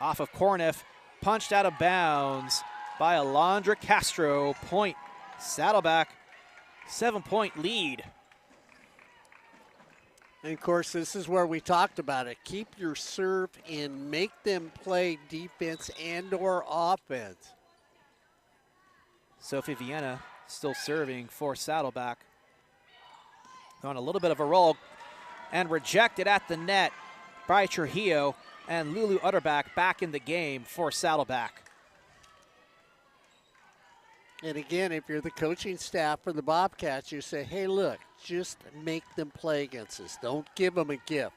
Off of Korniff. Punched out of bounds by Alondra Castro. Point Saddleback, 7-point lead. And of course, this is where we talked about it. Keep your serve in, make them play defense and or offense. Sophie Vienna still serving for Saddleback. On a little bit of a roll and rejected at the net by Trujillo. And Lulu Utterbach back in the game for Saddleback. And again, if you're the coaching staff for the Bobcats, you say, hey, look, just make them play against us. Don't give them a gift.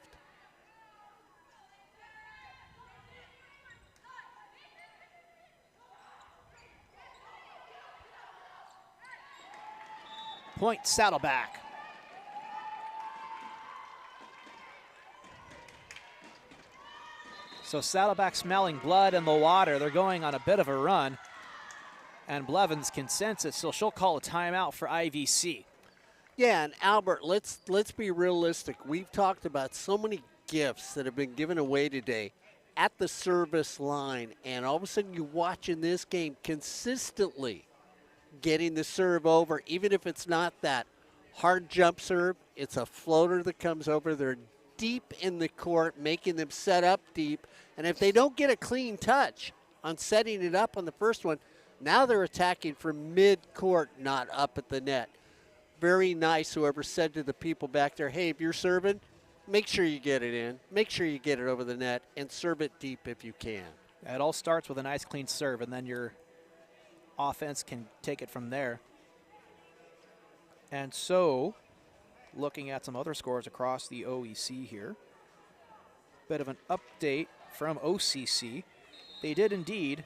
Point Saddleback. So Saddleback smelling blood in the water. They're going on a bit of a run. And Blevins consents it, so she'll call a timeout for IVC. Yeah, and Albert, let's be realistic. We've talked about so many gifts that have been given away today at the service line, and all of a sudden you watch in this game consistently getting the serve over, even if it's not that hard jump serve, it's a floater that comes over. They're deep in the court, making them set up deep, and if they don't get a clean touch on setting it up on the first one, now they're attacking from mid-court, not up at the net. Very nice, whoever said to the people back there, hey, if you're serving, make sure you get it in, make sure you get it over the net, and serve it deep if you can. It all starts with a nice clean serve, and then your offense can take it from there. And so, looking at some other scores across the OEC here, bit of an update from OCC. They did indeed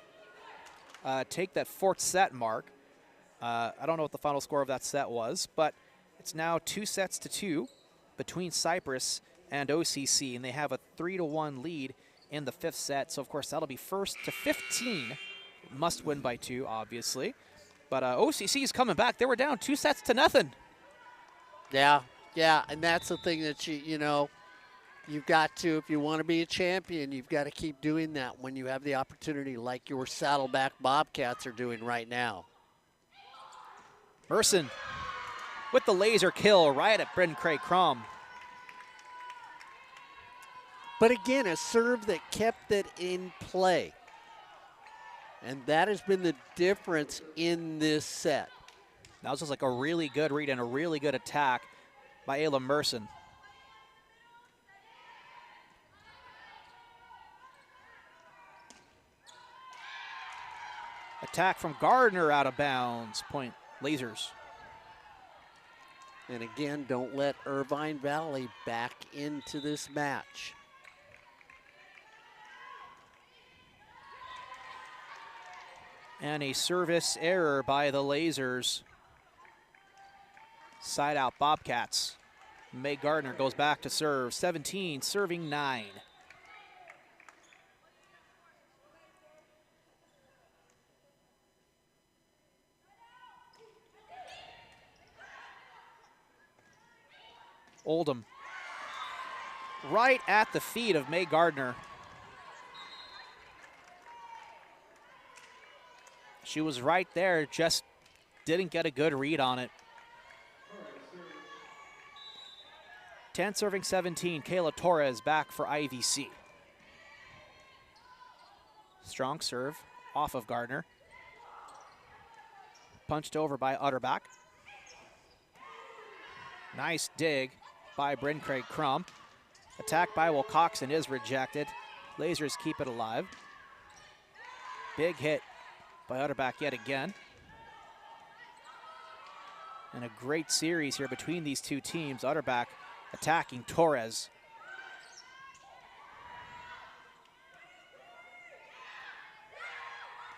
take that fourth set mark. I don't know what the final score of that set was, but it's now 2-2 between Cyprus and OCC, and they have a 3-1 lead in the fifth set. So, of course, that'll be first to 15. Must win by 2, obviously. But OCC is coming back. They were down 2-0. Yeah, and that's the thing that you know, you've got to, if you want to be a champion, you've got to keep doing that when you have the opportunity like your Saddleback Bobcats are doing right now. Merson with the laser kill right at Bryn Craig Crom. But again, a serve that kept it in play. And that has been the difference in this set. That was just like a really good read and a really good attack by Ayla Merson. Attack from Gardner out of bounds. Point Lasers. And again, don't let Irvine Valley back into this match. And a service error by the Lasers. Side out Bobcats. May Gardner goes back to serve. 17, serving 9. Oldham. Right at the feet of May Gardner. She was right there, just didn't get a good read on it. 10 serving 17, Kayla Torres back for IVC. Strong serve off of Gardner. Punched over by Utterback. Nice dig by Bryn Craig Crum. Attack by Wilcoxon is rejected. Lasers keep it alive. Big hit by Utterback yet again. And a great series here between these two teams. Utterback attacking Torres.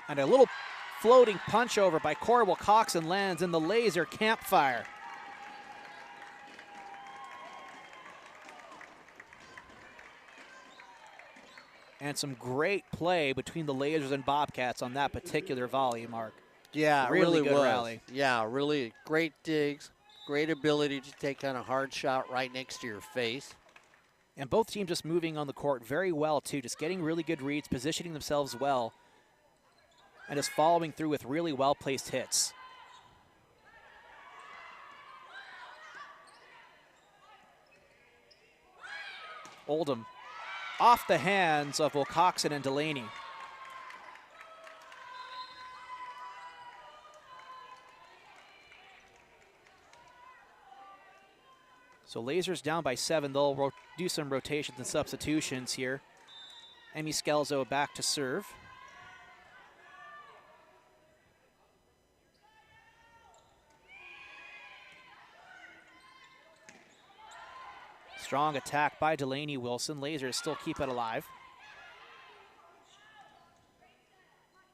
And a little floating punch over by Corey Wilcoxon lands in the laser campfire. And some great play between the Lasers and Bobcats on that particular volley, Mark. Yeah, really good was. rally. Yeah, really great digs, great ability to take on a hard shot right next to your face. And both teams just moving on the court very well, too, just getting really good reads, positioning themselves well, and just following through with really well-placed hits. Oldham off the hands of Wilcoxon and Delaney. So Lasers down by 7. They'll do some rotations and substitutions here. Emmy Scelzo back to serve. Strong attack by Delaney Wilson. Lasers still keep it alive.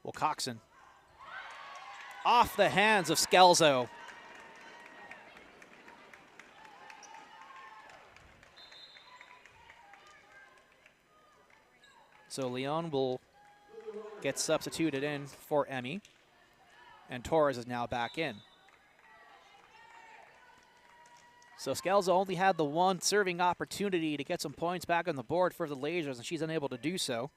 Wilcoxon off the hands of Scelzo. So Leon will get substituted in for Emmy, and Torres is now back in. So Scalzo only had the one serving opportunity to get some points back on the board for the Lasers, and she's unable to do so.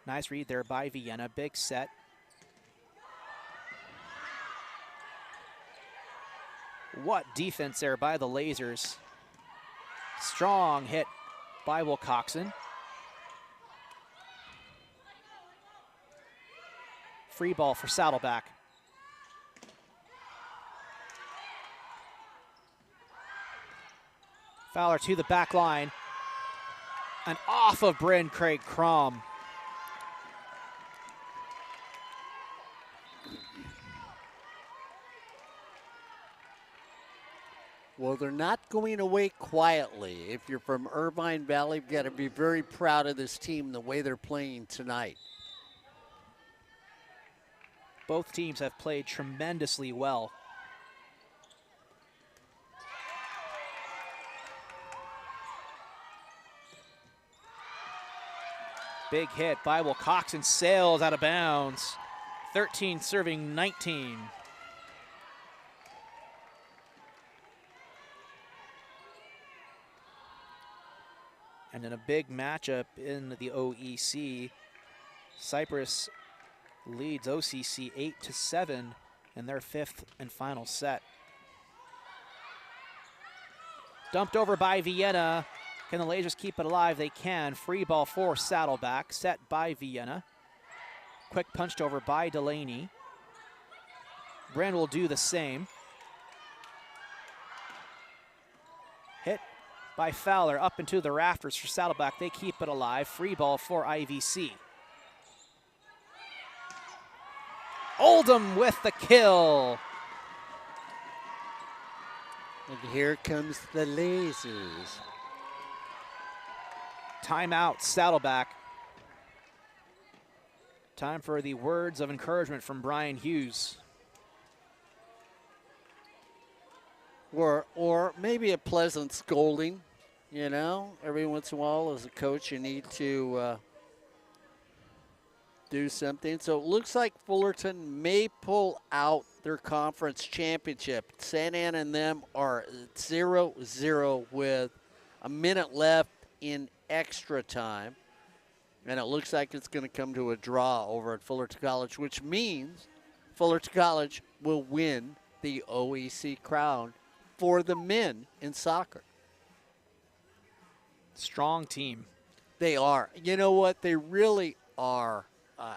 Nice read there by Vienna. Big set. What defense there by the Lasers. Strong hit by Wilcoxon. Free ball for Saddleback. Fowler to the back line. And off of Bryn Craig Crom. Well, they're not going away quietly. If you're from Irvine Valley, you've got to be very proud of this team, the way they're playing tonight. Both teams have played tremendously well. Big hit by Wilcoxon, sails out of bounds. 13 serving 19. And in a big matchup in the OEC, Cyprus leads OCC 8-7 in their 5th and final set. Dumped over by Vienna. Can the Lasers keep it alive? They can. Free ball for Saddleback, set by Vienna. Quick punched over by Delaney. Brand will do the same. Hit by Fowler up into the rafters for Saddleback. They keep it alive. Free ball for IVC. Oldham with the kill. And here comes the Lasers. Timeout, Saddleback. Time for the words of encouragement from Brian Hughes. Or maybe a pleasant scolding, you know. Every once in a while, as a coach, you need to do something. So it looks like Fullerton may pull out their conference championship. Santa Ana and them are 0-0 with a minute left in extra time. And it looks like it's going to come to a draw over at Fullerton College, which means Fullerton College will win the OEC crown for the men in soccer. Strong team. They are. You know what? They really are,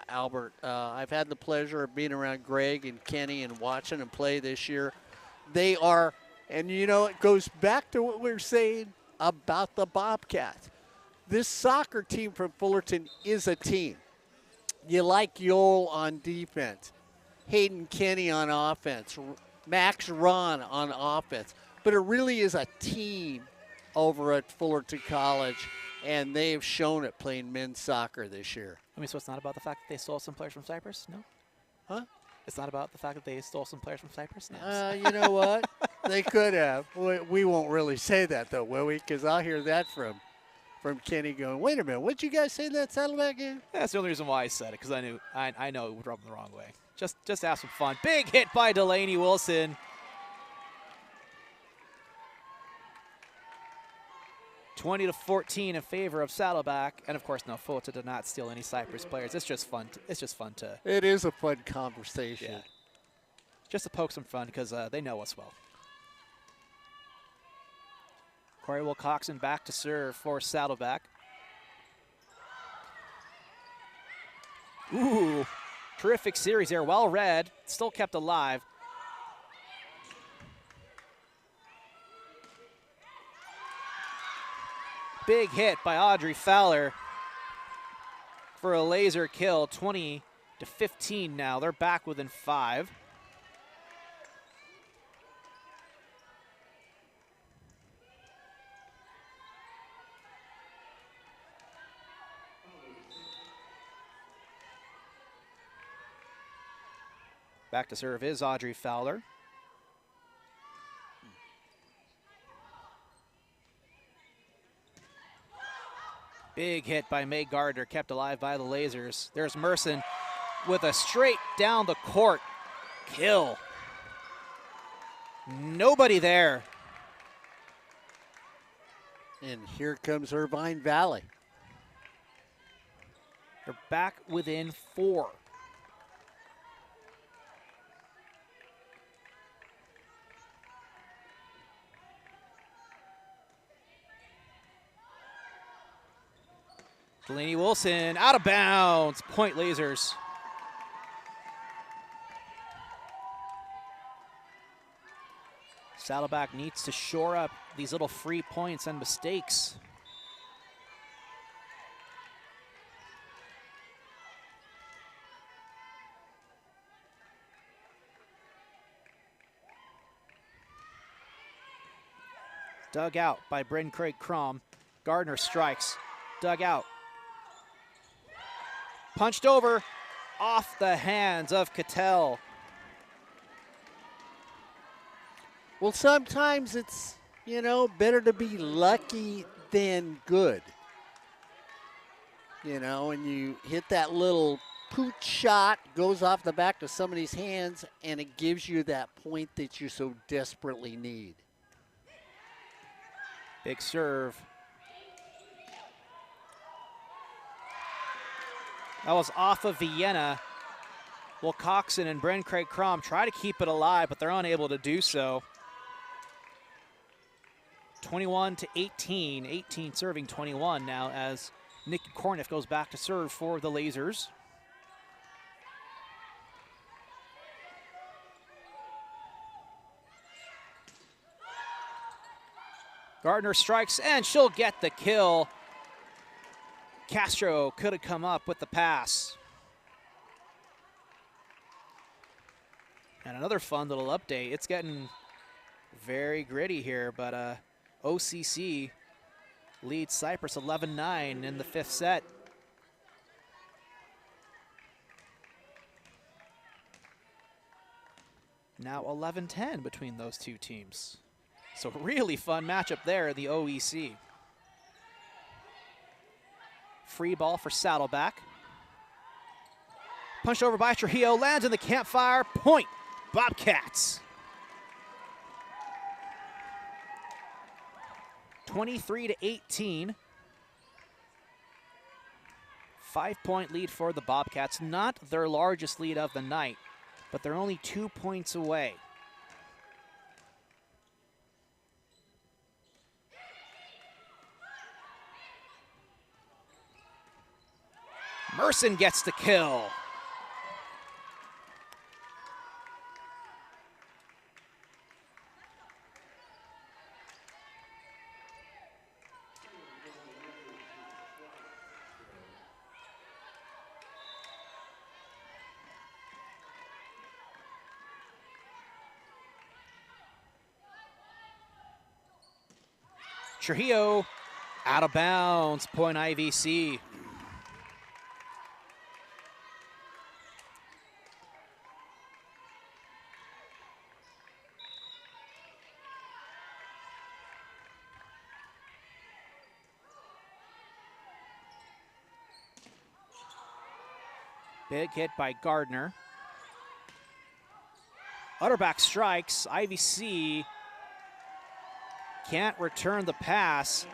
Albert. I've had the pleasure of being around Greg and Kenny and watching them play this year. They are, and you know, it goes back to what we were saying about the Bobcats. This soccer team from Fullerton is a team. You like Yole on defense, Hayden Kenny on offense, Max Ron on offense. But it really is a team over at Fullerton College, and they've shown it playing men's soccer this year. I mean, so it's not about the fact that they stole some players from Cyprus? No? Huh? It's not about the fact that they stole some players from Cyprus? No. You know what? They could have. We won't really say that, though, will we? Because I'll hear that from Kenny going, wait a minute, what'd you guys say in that Saddleback game? That's the only reason why I said it, because I know it would rub them the wrong way. Just to have some fun. Big hit by Delaney Wilson. 20-14 in favor of Saddleback, and of course, no, Fullerton did not steal any Cyprus players. It's just fun. It's just fun to. It is a fun conversation. Yeah. Just to poke some fun because they know us well. Corey Wilcoxon back to serve for Saddleback. Ooh, terrific series there. Well read, still kept alive. Big hit by Audrey Fowler for a laser kill. 20-15 now. They're back within 5. Back to serve is Audrey Fowler. Big hit by May Gardner, kept alive by the Lasers. There's Merson. with a straight down the court kill. Nobody there. And here comes Irvine Valley. They're back within 4. Delaney Wilson out of bounds. Point Lasers. Saddleback needs to shore up these little free points and mistakes. Dug out by Bryn Craig Crom. Gardner strikes. Dug out. Punched over off the hands of Cattell. Well, sometimes it's, better to be lucky than good. And you hit that little pooch shot, goes off the back of somebody's hands, and it gives you that point that you so desperately need. Big serve. That was off of Vienna. Wilcoxon and Bryn Craig Crom try to keep it alive, but they're unable to do so. 21-18. 18 serving 21 now as Nikki Corniff goes back to serve for the Lasers. Gardner strikes, and she'll get the kill. Castro could have come up with the pass. And another fun little update. It's getting very gritty here, but OCC leads Cyprus 11-9 in the 5th set. Now 11-10 between those two teams. So really fun matchup there in the OEC. Free ball for Saddleback. Punched over by Trujillo, lands in the campfire. Point, Bobcats. 23-18. 5-point lead for the Bobcats. Not their largest lead of the night, but they're only 2 points away. Merson gets the kill. Trujillo out of bounds, point IVC. Big hit by Gardner. Utterback strikes. IVC can't return the pass.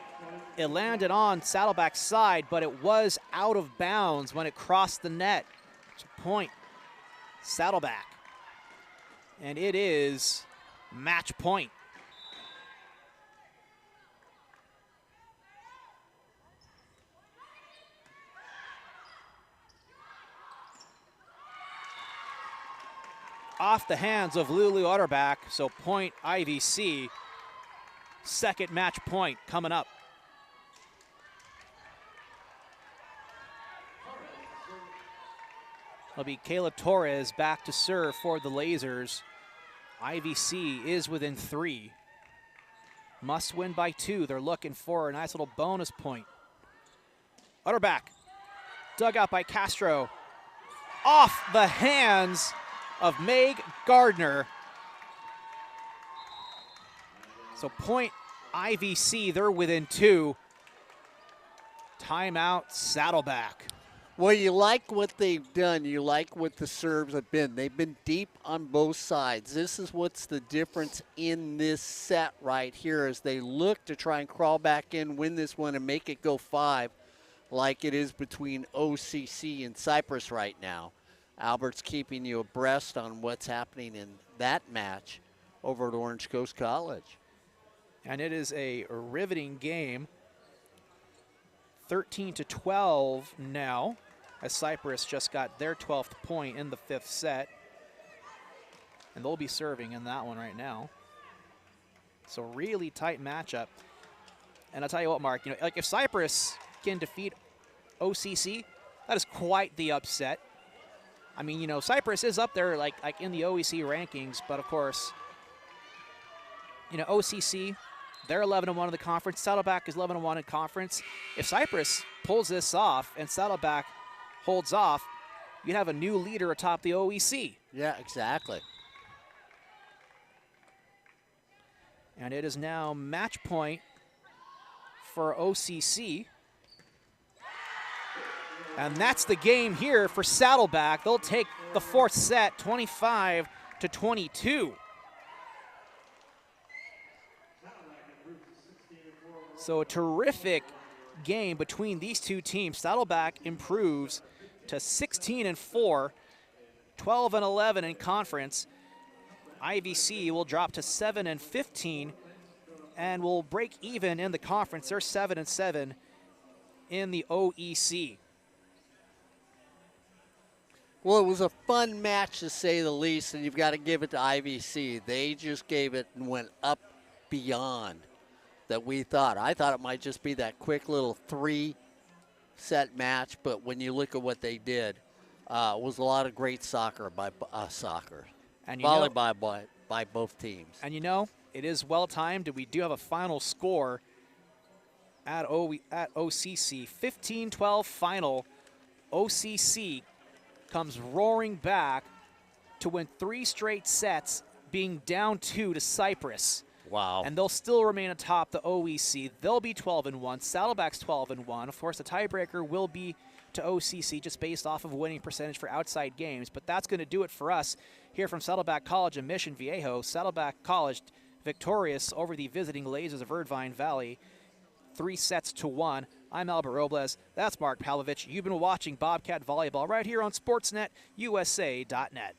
It landed on Saddleback's side, but it was out of bounds when it crossed the net. It's a point, Saddleback. And it is match point. Off the hands of Lulu Utterback, so point IVC. Second match point coming up. It'll be Kayla Torres back to serve for the Lasers. IVC is within 3. Must win by 2. They're looking for a nice little bonus point. Utterback, dug out by Castro. Off the hands of Meg Gardner. So point IVC, they're within 2. Timeout, Saddleback. Well, you like what they've done. You like what the serves have been. They've been deep on both sides. This is what's the difference in this set right here as they look to try and crawl back in, win this one, and make it go 5 like it is between OCC and Cypress right now. Albert's keeping you abreast on what's happening in that match over at Orange Coast College. And it is a riveting game. 13-12 now, as Cypress just got their 12th point in the 5th set. And they'll be serving in that one right now. So really tight matchup. And I'll tell you what, Mark, you know, like if Cypress can defeat OCC, that is quite the upset. I mean, you know, Cypress is up there like in the OEC rankings, but of course, you know, OCC, they're 11-1 in the conference. Saddleback is 11-1 in conference. If Cypress pulls this off and Saddleback holds off, you'd have a new leader atop the OEC. Yeah, exactly. And it is now match point for OCC. And that's the game here for Saddleback. They'll take the 4th set, 25-22. So a terrific game between these two teams. Saddleback improves to 16-4, 12-11 in conference. IVC will drop to 7-15 and will break even in the conference. They're 7-7 in the OEC. Well, it was a fun match to say the least, and you've got to give it to IVC. They just gave it and went up beyond that we thought. I thought it might just be that quick little 3-set match, but when you look at what they did, it was a lot of great soccer by And volleyball by both teams. And you know, it is well timed. We do have a final score at OCC. 15-12 final. OCC comes roaring back to win 3 straight sets, being down 2 to Cypress. Wow. And they'll still remain atop the OEC. They'll be 12-1. Saddleback's 12-1. Of course, the tiebreaker will be to OCC just based off of winning percentage for outside games. But that's going to do it for us here from Saddleback College and Mission Viejo. Saddleback College victorious over the visiting Lasers of Irvine Valley, 3-1. I'm Albert Robles. That's Mark Pavlovich. You've been watching Bobcat Volleyball right here on SportsNetUSA.net.